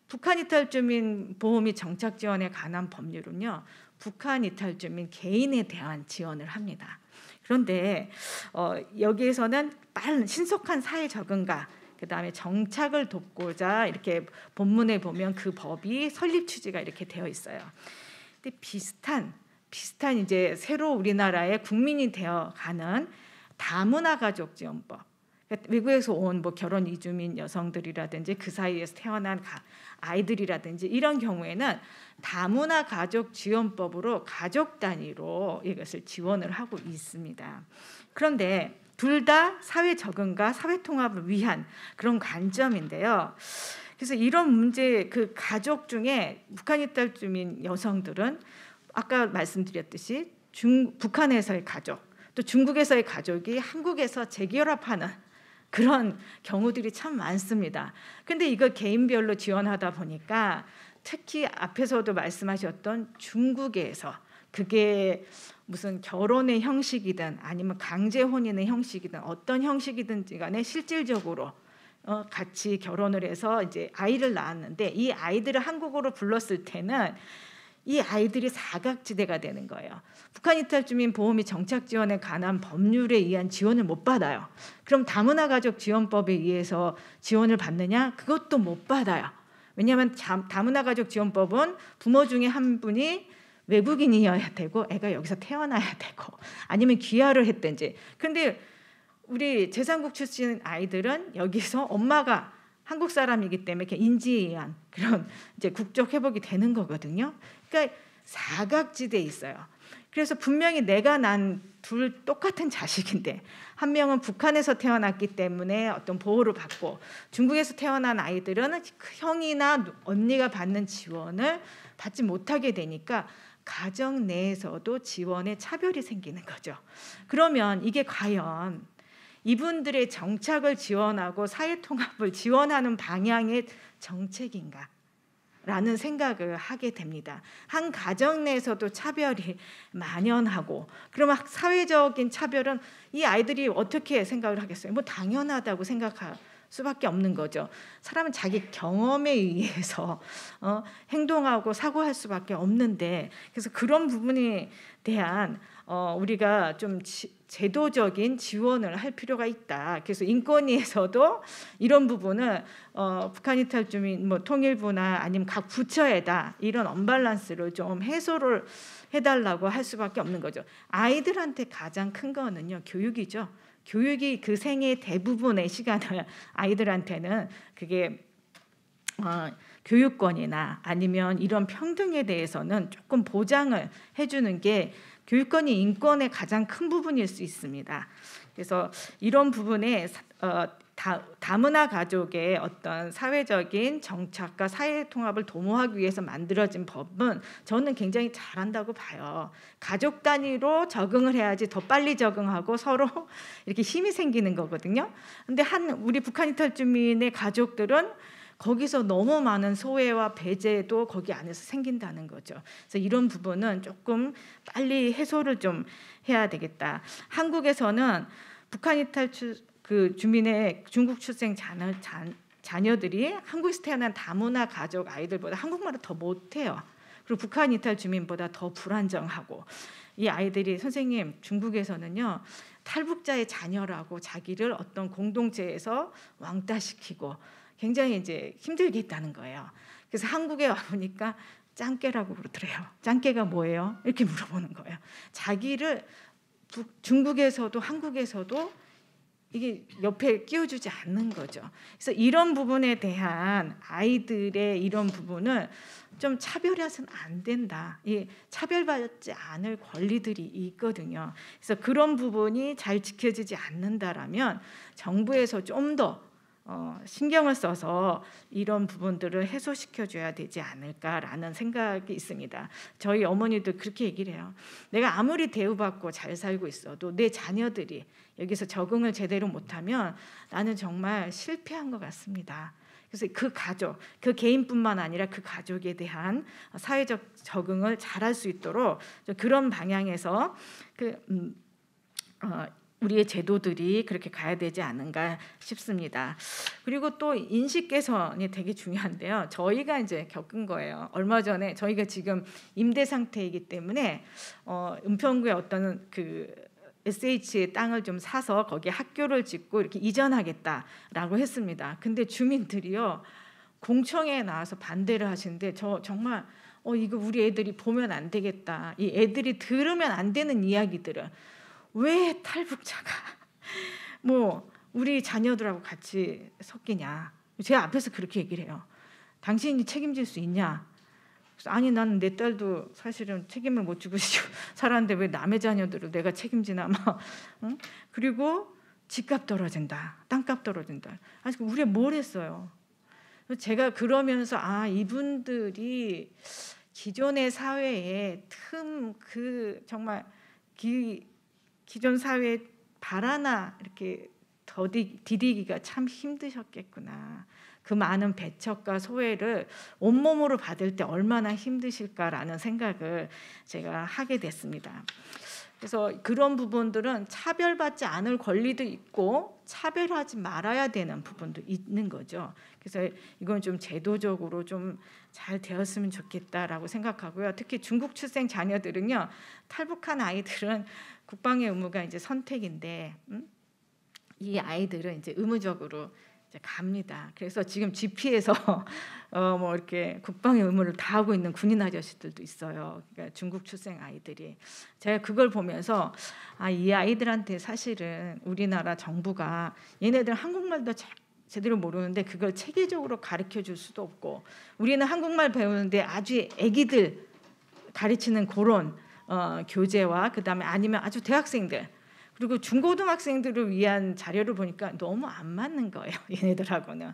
북한 이탈 주민 보호 및 정착 지원에 관한 법률은요, 북한 이탈 주민 개인에 대한 지원을 합니다. 그런데 여기에서는 빠른 신속한 사회 적응과 그다음에 정착을 돕고자 이렇게 본문에 보면 그 법이 설립 취지가 이렇게 되어 있어요. 근데 비슷한 비슷한 이제 새로 우리나라의 국민이 되어가는 다문화 가족 지원법. 그러니까 외국에서 온 뭐 결혼 이주민 여성들이라든지 그 사이에서 태어난 아이들이라든지 이런 경우에는 다문화 가족 지원법으로 가족 단위로 이것을 지원을 하고 있습니다. 그런데 둘 다 사회 적응과 사회 통합을 위한 그런 관점인데요. 그래서 이런 문제, 그 가족 중에 북한 이탈 주민 여성들은 아까 말씀드렸듯이 북한에서의 가족, 또 중국에서의 가족이 한국에서 재결합하는 그런 경우들이 참 많습니다. 근데 이거 개인별로 지원하다 보니까 특히 앞에서도 말씀하셨던 중국에서 그게 무슨 결혼의 형식이든 아니면 강제 혼인의 형식이든 어떤 형식이든지 간에 실질적으로 같이 결혼을 해서 이제 아이를 낳았는데 이 아이들을 한국으로 불렀을 때는 이 아이들이 사각지대가 되는 거예요. 북한 이탈 주민 보호 및 정착 지원에 관한 법률에 의한 지원을 못 받아요. 그럼 다문화 가족 지원법에 의해서 지원을 받느냐? 그것도 못 받아요. 왜냐하면 다문화 가족 지원법은 부모 중에 한 분이 외국인이어야 되고 애가 여기서 태어나야 되고 아니면 귀화를 했든지. 근데 우리 제3국 출신 아이들은 여기서 엄마가 한국 사람이기 때문에 이렇게 인지에 의한 그런 이제 국적 회복이 되는 거거든요. 그러니까 사각지대에 있어요. 그래서 분명히 내가 난 둘 똑같은 자식인데 한 명은 북한에서 태어났기 때문에 어떤 보호를 받고 중국에서 태어난 아이들은 형이나 언니가 받는 지원을 받지 못하게 되니까 가정 내에서도 지원에 차별이 생기는 거죠. 그러면 이게 과연 이분들의 정착을 지원하고 사회통합을 지원하는 방향의 정책인가? 라는 생각을 하게 됩니다. 한 가정 내에서도 차별이 만연하고 그러면 사회적인 차별은 이 아이들이 어떻게 생각을 하겠어요? 뭐 당연하다고 생각할 수밖에 없는 거죠. 사람은 자기 경험에 의해서 행동하고 사고할 수밖에 없는데 그래서 그런 부분에 대한 우리가 좀 제도적인 지원을 할 필요가 있다. 그래서 인권위에서도 이런 부분을 북한 이탈 주민 뭐 통일부나 아니면 각 부처에다 이런 언밸런스를 좀 해소를 해달라고 할 수밖에 없는 거죠. 아이들한테 가장 큰 거는요 교육이죠. 교육이 그 생애 대부분의 시간을 아이들한테는 그게 교육권이나 아니면 이런 평등에 대해서는 조금 보장을 해주는 게 교육권이 인권의 가장 큰 부분일 수 있습니다. 그래서 이런 부분에 다문화 가족의 어떤 사회적인 정착과 사회 통합을 도모하기 위해서 만들어진 법은 저는 굉장히 잘한다고 봐요. 가족 단위로 적응을 해야지 더 빨리 적응하고 서로 이렇게 힘이 생기는 거거든요. 근데 우리 북한 이탈 주민의 가족들은 거기서 너무 많은 소외와 배제도 거기 안에서 생긴다는 거죠. 그래서 이런 부분은 조금 빨리 해소를 좀 해야 되겠다. 한국에서는 북한 이탈 주민의 중국 출생 자녀들이 한국에서 태어난 다문화 가족 아이들보다 한국말을 더 못해요. 그리고 북한 이탈 주민보다 더 불안정하고 이 아이들이 선생님 중국에서는요 탈북자의 자녀라고 자기를 어떤 공동체에서 왕따시키고 굉장히 이제 힘들게 했다는 거예요. 그래서 한국에 와 보니까 짱깨라고 그러더래요. 짱깨가 뭐예요? 이렇게 물어보는 거예요. 자기를 중국에서도 한국에서도 이게 옆에 끼워주지 않는 거죠. 그래서 이런 부분에 대한 아이들의 이런 부분을 좀 차별해서는 안 된다. 이 차별받지 않을 권리들이 있거든요. 그래서 그런 부분이 잘 지켜지지 않는다라면 정부에서 좀 더 신경을 써서 이런 부분들을 해소시켜줘야 되지 않을까라는 생각이 있습니다. 저희 어머니도 그렇게 얘기를 해요. 내가 아무리 대우받고 잘 살고 있어도 내 자녀들이 여기서 적응을 제대로 못하면 나는 정말 실패한 것 같습니다. 그래서 그 가족, 그 개인뿐만 아니라 그 가족에 대한 사회적 적응을 잘할 수 있도록 그런 방향에서 우리의 제도들이 그렇게 가야 되지 않은가 싶습니다. 그리고 또 인식 개선이 되게 중요한데요. 저희가 이제 겪은 거예요. 얼마 전에 저희가 지금 임대 상태이기 때문에 은평구에 어떤 그 SH의 땅을 좀 사서 거기에 학교를 짓고 이렇게 이전하겠다라고 했습니다. 근데 주민들이요 공청회에 나와서 반대를 하시는데 저 정말 이거 우리 애들이 보면 안 되겠다. 이 애들이 들으면 안 되는 이야기들을 왜 탈북자가 뭐 우리 자녀들하고 같이 섞이냐. 제 앞에서 그렇게 얘기를 해요. 당신이 책임질 수 있냐. 그래서 아니 나는 내 딸도 사실은 책임을 못 지고 살았는데 왜 남의 자녀들을 내가 책임지나 막. 응? 그리고 집값 떨어진다. 땅값 떨어진다. 아니 우리가 뭘 했어요. 제가 그러면서 이분들이 기존의 사회에 정말 기존 사회에 발 하나 이렇게 디디기가 참 힘드셨겠구나. 그 많은 배척과 소외를 온몸으로 받을 때 얼마나 힘드실까라는 생각을 제가 하게 됐습니다. 그래서 그런 부분들은 차별받지 않을 권리도 있고 차별하지 말아야 되는 부분도 있는 거죠. 그래서 이건 좀 제도적으로 좀 잘 되었으면 좋겠다라고 생각하고요. 특히 중국 출생 자녀들은요, 탈북한 아이들은 국방의 의무가 이제 선택인데, 이 아이들은 이제 의무적으로 이제 갑니다. 그래서 지금 GP에서 뭐 이렇게 국방의 의무를 다하고 있는 군인 아저씨들도 있어요. 그러니까 중국 출생 아이들이. 제가 그걸 보면서 이 아이들한테 사실은 우리나라 정부가 얘네들 한국말도 제대로 모르는데 그걸 체계적으로 가르쳐 줄 수도 없고, 우리는 한국말 배우는데 아주 애기들 가르치는 그런 교재와 그다음에 아니면 아주 대학생들 그리고 중고등학생들을 위한 자료를 보니까 너무 안 맞는 거예요. 얘네들하고는.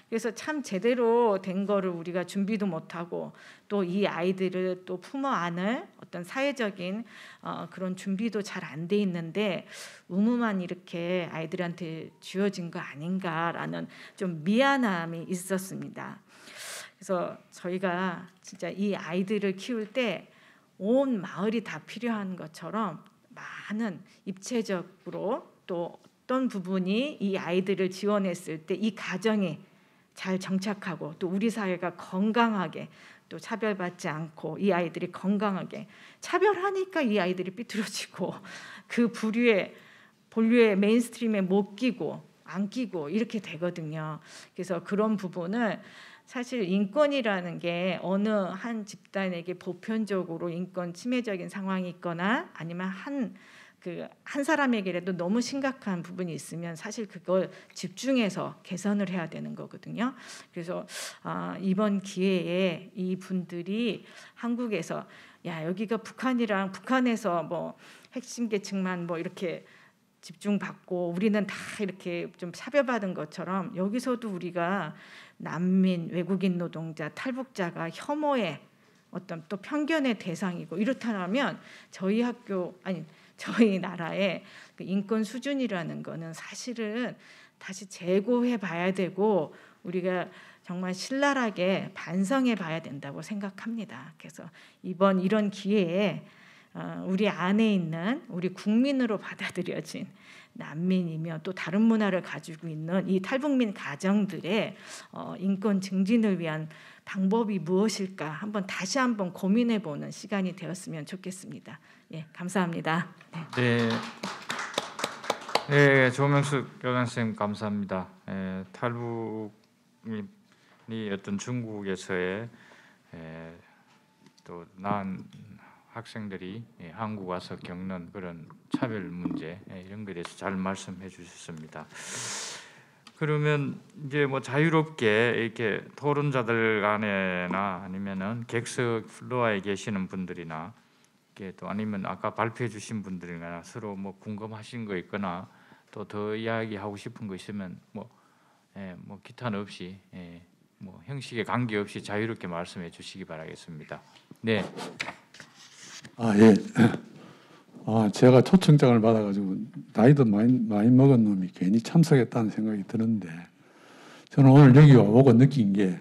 그래서 참 제대로 된 거를 우리가 준비도 못하고 또 이 아이들을 또 품어 안을 어떤 사회적인 그런 준비도 잘 안 돼 있는데 의무만 이렇게 아이들한테 주어진 거 아닌가라는 좀 미안함이 있었습니다. 그래서 저희가 진짜 이 아이들을 키울 때 온 마을이 다 필요한 것처럼 많은 입체적으로 또 어떤 부분이 이 아이들을 지원했을 때 이 가정이 잘 정착하고 또 우리 사회가 건강하게 또 차별받지 않고 이 아이들이 건강하게, 차별하니까 이 아이들이 삐뚤어지고 그 본류의 메인스트림에 못 끼고 안 끼고 이렇게 되거든요. 그래서 그런 부분을 사실 인권이라는 게 어느 한 집단에게 보편적으로 인권 침해적인 상황이 있거나 아니면 한 사람에게라도 너무 심각한 부분이 있으면 사실 그걸 집중해서 개선을 해야 되는 거거든요. 그래서 이번 기회에 이 분들이 한국에서 여기가 북한에서 뭐 핵심 계층만 뭐 이렇게 집중받고 우리는 다 이렇게 좀 차별받은 것처럼 여기서도 우리가 난민, 외국인 노동자, 탈북자가 혐오의 어떤 또 편견의 대상이고 이렇다면 저희 나라의 그 인권 수준이라는 거는 사실은 다시 재고해 봐야 되고 우리가 정말 신랄하게 반성해 봐야 된다고 생각합니다. 그래서 이번 이런 기회에 우리 안에 있는 우리 국민으로 받아들여진 난민이며 또 다른 문화를 가지고 있는 이 탈북민 가정들의 인권 증진을 위한 방법이 무엇일까 다시 한번 고민해보는 시간이 되었으면 좋겠습니다. 예, 감사합니다. 네, 조명숙 교장선생님 감사합니다. 탈북이 어떤 중국에서의 또 낳은 학생들이 한국 와서 겪는 그런 차별 문제 이런 것에 대해서 잘 말씀해 주셨습니다. 그러면 이제 뭐 자유롭게 이렇게 토론자들 간에나 아니면은 객석 플로어에 계시는 분들이나 이렇게 또 아니면 아까 발표해 주신 분들이나 서로 뭐 궁금하신 거 있거나 또 더 이야기하고 싶은 거 있으면 뭐 기탄 없이 뭐 형식에 관계 없이 자유롭게 말씀해 주시기 바라겠습니다. 네. 제가 초청장을 받아가지고 나이도 많이 먹은 놈이 괜히 참석했다는 생각이 드는데 저는 오늘 여기 와보고 느낀 게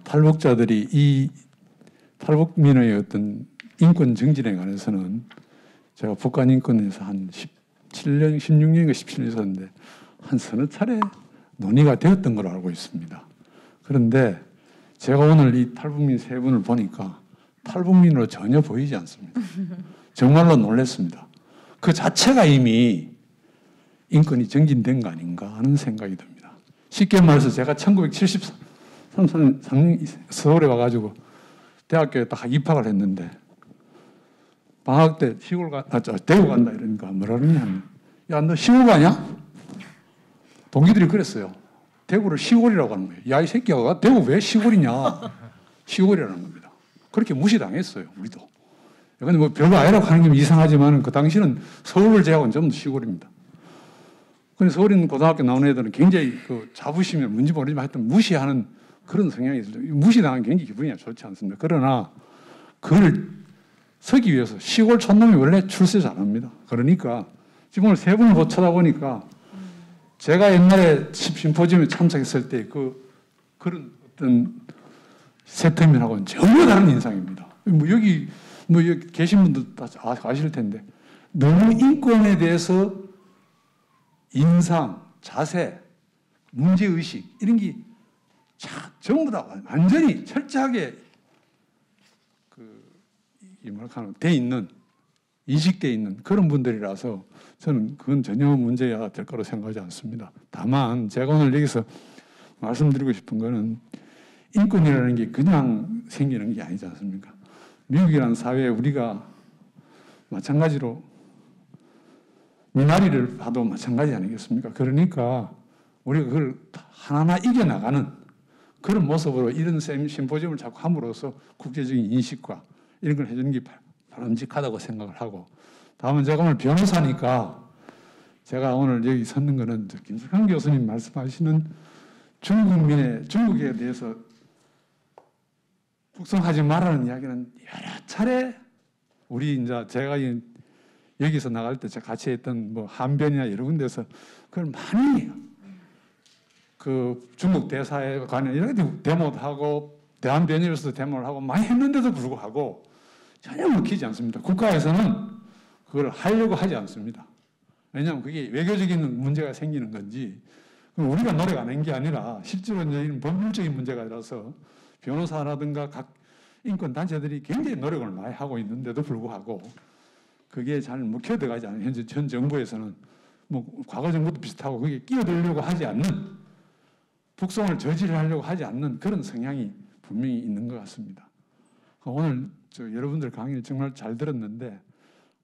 탈북자들이 이 탈북민의 어떤 인권 정진에 관해서는 제가 북한 인권에서 한 17년, 16년인가 17년 있었는데 한 서너 차례 논의가 되었던 걸로 알고 있습니다. 그런데 제가 오늘 이 탈북민 세 분을 보니까 탈북민으로 전혀 보이지 않습니다. 정말로 놀랐습니다. 그 자체가 이미 인권이 정진된 거 아닌가 하는 생각이 듭니다. 쉽게 말해서 제가 1973년 서울에 와가지고 대학교에 딱 입학을 했는데 방학 때 대구 간다 이러니까 뭐라 그러냐면 야, 너 시골 가냐? 동기들이 그랬어요. 대구를 시골이라고 하는 거예요. 야, 이 새끼야, 대구 왜 시골이냐? 시골이라는 겁니다. 그렇게 무시당했어요, 우리도. 근데 뭐 별거 아니라고 하는 게 이상하지만 그 당시는 서울을 제외하고는 전부 시골입니다. 근데 서울에 있는 고등학교 나오는 애들은 굉장히 그 자부심이 뭔지 모르지만 하여튼 무시하는 그런 성향이 있어요. 무시당하는 굉장히 기분이 좋지 않습니다. 그러나 그걸 서기 위해서 시골 촌놈이 원래 출세 잘합니다. 그러니까 지금 오늘 세 분을 쳐다보니까 제가 옛날에 심포지엄에 참석했을 때 그런 어떤 세터민하고는 전혀 다른 인상입니다. 여기 계신 분들 다 아실 텐데 너무 인권에 대해서 인상, 자세, 문제의식 이런 게 전부 다 완전히 철저하게 돼 있는, 인식돼 있는 그런 분들이라서 저는 그건 전혀 문제가 될 거라고 생각하지 않습니다. 다만 제가 오늘 여기서 말씀드리고 싶은 거는 인권이라는 게 그냥 생기는 게 아니지 않습니까? 미국이라는 사회에 우리가 마찬가지로 미나리를 봐도 마찬가지 아니겠습니까? 그러니까 우리가 그걸 하나하나 이겨나가는 그런 모습으로 이런 심포지엄을 자꾸 함으로써 국제적인 인식과 이런 걸 해주는 게 바람직하다고 생각을 하고, 다음은 제가 오늘 변호사니까 제가 오늘 여기 섰는 거는 김석환 교수님 말씀하시는 중국에 대해서 북송하지 말라는 이야기는 여러 차례 우리 이제 제가 여기서 나갈 때 제가 같이 했던 뭐 한변이나 여러 군데서 그걸 많이 그 중국 대사에 관한 이런 데모도 하고 대한변협에서도 데모를 하고 많이 했는데도 불구하고 전혀 먹히지 않습니다. 국가에서는 그걸 하려고 하지 않습니다. 왜냐하면 그게 외교적인 문제가 생기는 건지, 그럼 우리가 노력 안 한 게 아니라 실제로 이제 법률적인 문제가 아니라서 변호사라든가 각 인권 단체들이 굉장히 노력을 많이 하고 있는데도 불구하고 그게 잘 먹혀들어가지 않은 현 정부에서는 뭐 과거 정부도 비슷하고 그게 끼어들려고 하지 않는, 북송을 저지하려고 하지 않는 그런 성향이 분명히 있는 것 같습니다. 오늘 여러분들 강의를 정말 잘 들었는데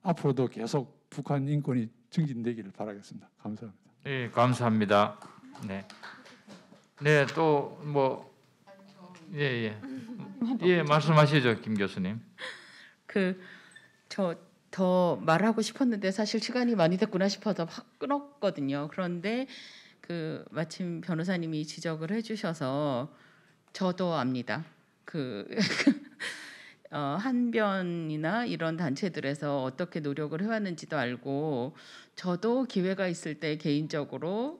앞으로도 계속 북한 인권이 증진되기를 바라겠습니다. 감사합니다. 네, 감사합니다. 네, 네, 또 뭐 예, 말씀하시죠, 김 교수님. 저 더 말하고 싶었는데 사실 시간이 많이 됐구나 싶어서 확 끊었거든요. 그런데 마침 변호사님이 지적을 해주셔서 저도 압니다. 한변이나 이런 단체들에서 어떻게 노력을 해왔는지도 알고, 저도 기회가 있을 때 개인적으로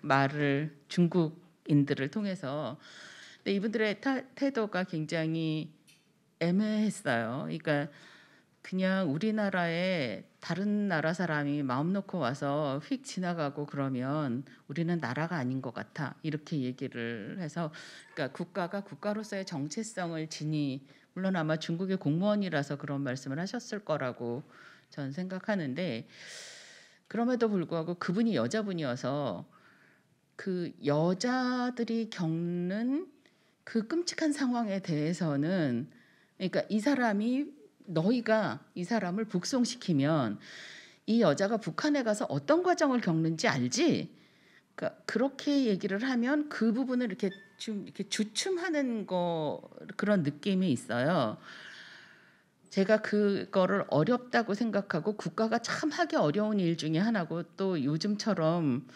말을 중국인들을 통해서, 근데 이분들의 태도가 굉장히 애매했어요. 그러니까 그냥 우리나라에 다른 나라 사람이 마음 놓고 와서 휙 지나가고 그러면 우리는 나라가 아닌 것 같아, 이렇게 얘기를 해서, 그러니까 국가가 국가로서의 정체성을 물론 아마 중국의 공무원이라서 그런 말씀을 하셨을 거라고 저는 생각하는데, 그럼에도 불구하고 그분이 여자분이어서 그 여자들이 겪는 그 끔찍한 상황에 대해서는, 그러니까 너희가 이 사람을 북송시키면 이 여자가 북한에 가서 어떤 과정을 겪는지 알지? 그러니까 그렇게 얘기를 하면 그 부분을 이렇게 주춤하는 그런 느낌이 있어요. 제가 그거를 어렵다고 생각하고, 국가가 참 하기 어려운 일 중에 하나고, 또 요즘처럼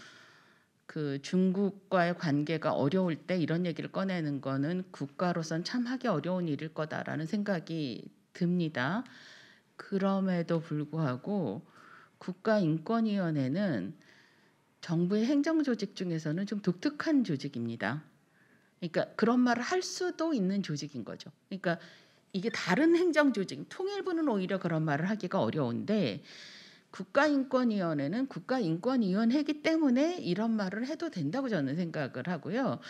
그 중국과의 관계가 어려울 때 이런 얘기를 꺼내는 거는 국가로선 참 하기 어려운 일일 거다라는 생각이 듭니다. 그럼에도 불구하고 국가인권위원회는 정부의 행정조직 중에서는 좀 독특한 조직입니다. 그러니까 그런 말을 할 수도 있는 조직인 거죠. 그러니까 이게 다른 행정조직, 통일부는 오히려 그런 말을 하기가 어려운데, 국가인권위원회는 국가인권위원회이기 때문에 이런 말을 해도 된다고 저는 생각을 하고요.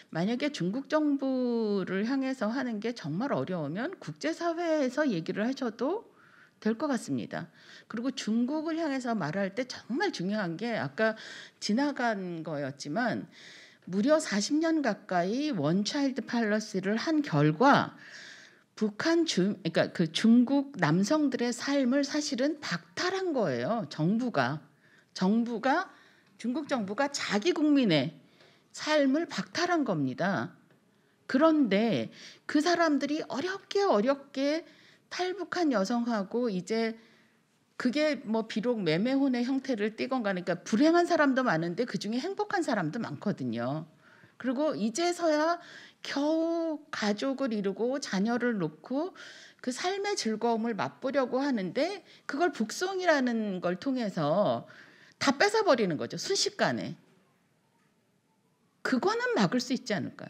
만약에 중국 정부를 향해서 하는 게 정말 어려우면 국제사회에서 얘기를 하셔도 될 것 같습니다. 그리고 중국을 향해서 말할 때 정말 중요한 게, 아까 지나간 거였지만 무려 40년 가까이 원차일드 팔러시를 한 결과 그러니까 그 중국 남성들의 삶을 사실은 박탈한 거예요. 정부가 중국 정부가 자기 국민의 삶을 박탈한 겁니다. 그런데 그 사람들이 어렵게 탈북한 여성하고 이제 그게 뭐 비록 매매혼의 형태를 띠건 가니까 불행한 사람도 많은데 그중에 행복한 사람도 많거든요. 그리고 이제서야 겨우 가족을 이루고 자녀를 놓고 그 삶의 즐거움을 맛보려고 하는데 그걸 북송이라는 걸 통해서 다 뺏어버리는 거죠. 순식간에. 그거는 막을 수 있지 않을까요?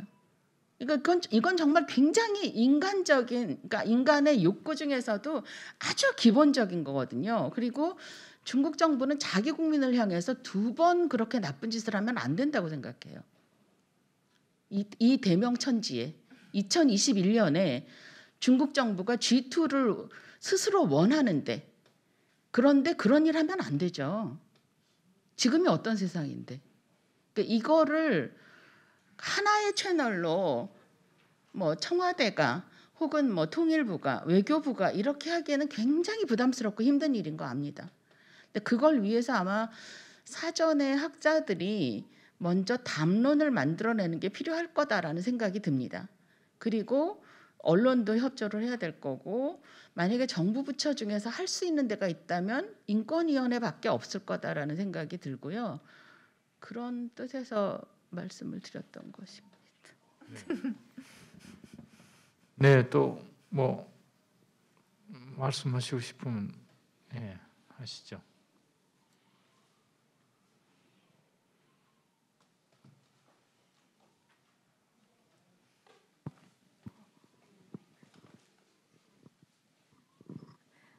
이건 정말 굉장히 인간적인, 그러니까 인간의 욕구 중에서도 아주 기본적인 거거든요. 그리고 중국 정부는 자기 국민을 향해서 2번 그렇게 나쁜 짓을 하면 안 된다고 생각해요. 이 대명천지에 2021년에 중국 정부가 G2를 스스로 원하는데 그런데 그런 일 하면 안 되죠. 지금이 어떤 세상인데. 그러니까 이거를 하나의 채널로 뭐 청와대가 혹은 뭐 통일부가 외교부가 이렇게 하기에는 굉장히 부담스럽고 힘든 일인 거 압니다. 근데 그걸 위해서 아마 사전에 학자들이 먼저 담론을 만들어내는 게 필요할 거다라는 생각이 듭니다. 그리고 언론도 협조를 해야 될 거고 만약에 정부 부처 중에서 할 수 있는 데가 있다면 인권위원회밖에 없을 거다라는 생각이 들고요. 그런 뜻에서 말씀을 드렸던 것입니다. 네, 또 뭐 말씀하시고 싶으면 하시죠.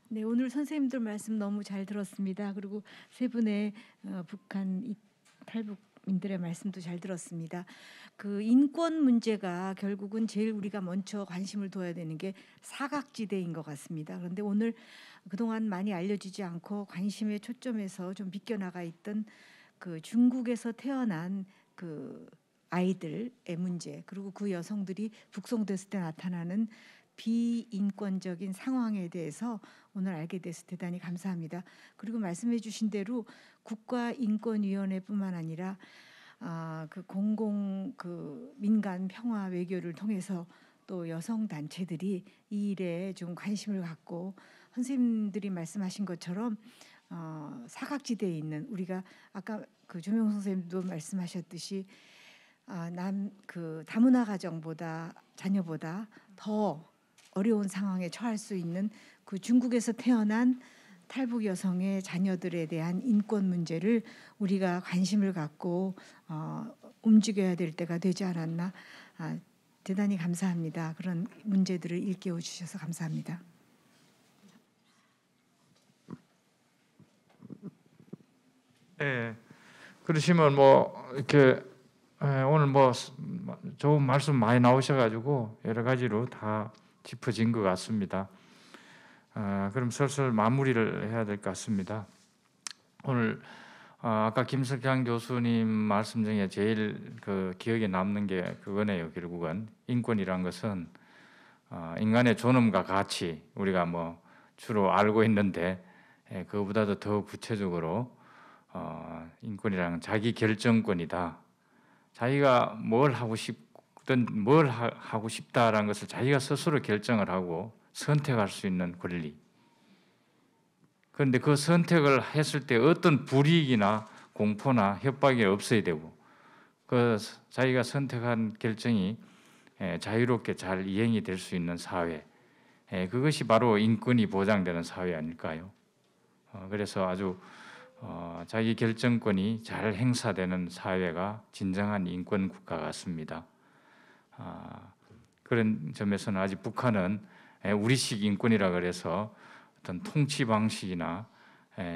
네, 오늘 선생님들 말씀 너무 잘 들었습니다. 그리고 세 분의 북한 탈북민들의 말씀도 잘 들었습니다. 그 인권 문제가 결국은 제일 우리가 먼저 관심을 둬야 되는 게 사각지대인 것 같습니다. 그런데 오늘 그동안 많이 알려지지 않고 관심의 초점에서 좀 비껴나가 있던 그 중국에서 태어난 그 아이들의 문제, 그리고 그 여성들이 북송됐을 때 나타나는 비인권적인 상황에 대해서 오늘 알게 돼서 대단히 감사합니다. 그리고 말씀해 주신 대로 국가인권위원회뿐만 아니라 그 공공 그 민간 평화 외교를 통해서 또 여성 단체들이 이 일에 좀 관심을 갖고 선생님들이 말씀하신 것처럼 사각지대에 있는 우리가 아까 그 조명 선생님도 말씀하셨듯이 그 다문화 가정보다 자녀보다 더 어려운 상황에 처할 수 있는 그 중국에서 태어난 탈북 여성의 자녀들에 대한 인권 문제를 우리가 관심을 갖고 움직여야 될 때가 되지 않았나. 대단히 감사합니다. 그런 문제들을 일깨워 주셔서 감사합니다. 네, 그러시면 뭐 이렇게 오늘 뭐 좋은 말씀 많이 나오셔가지고 여러 가지로 다 짚어진 것 같습니다. 그럼 슬슬 마무리를 해야 될 것 같습니다. 오늘 아까 김석향 교수님 말씀 중에 제일 그 기억에 남는 게 그거네요. 결국은 인권이란 것은 인간의 존엄과 가치 우리가 뭐 주로 알고 있는데 그거보다도 더 구체적으로 인권이란 자기 결정권이다. 자기가 뭘 하고 싶든 뭘 하고 싶다라는 것을 자기가 스스로 결정을 하고 선택할 수 있는 권리. 그런데 그 선택을 했을 때 어떤 불이익이나 공포나 협박이 없어야 되고 그 자기가 선택한 결정이 자유롭게 잘 이행이 될 수 있는 사회. 그것이 바로 인권이 보장되는 사회 아닐까요? 그래서 아주 자기 결정권이 잘 행사되는 사회가 진정한 인권 국가 같습니다. 그런 점에서는 아직 북한은 우리식 인권이라 그래서 어떤 통치 방식이나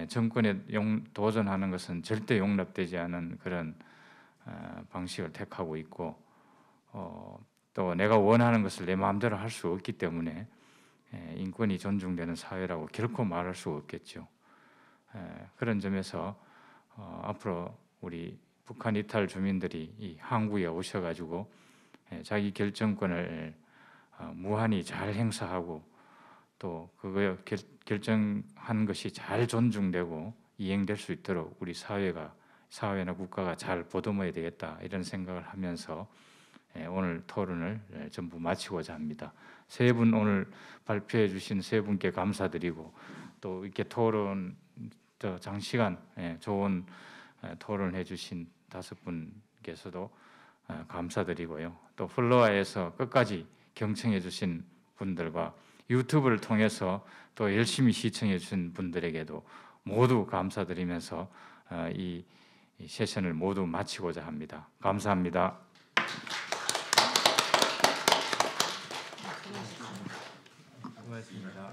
정권에 도전하는 것은 절대 용납되지 않은 그런 방식을 택하고 있고 또 내가 원하는 것을 내 마음대로 할 수 없기 때문에 인권이 존중되는 사회라고 결코 말할 수 없겠죠. 그런 점에서 앞으로 우리 북한 이탈 주민들이 이 한국에 오셔가지고 자기 결정권을 무한히 잘 행사하고 또 그거 결정한 것이 잘 존중되고 이행될 수 있도록 우리 사회나 국가가 잘 보듬어야 되겠다 이런 생각을 하면서 오늘 토론을 전부 마치고자 합니다. 세 분 오늘 발표해 주신 세 분께 감사드리고 또 이렇게 토론 장시간 좋은 토론해 주신 5분께서도 감사드리고요. 또 플로아에서 끝까지 경청해 주신 분들과 유튜브를 통해서 또 열심히 시청해 주신 분들에게도 모두 감사드리면서 이 세션을 모두 마치고자 합니다. 감사합니다. 수고하셨습니다.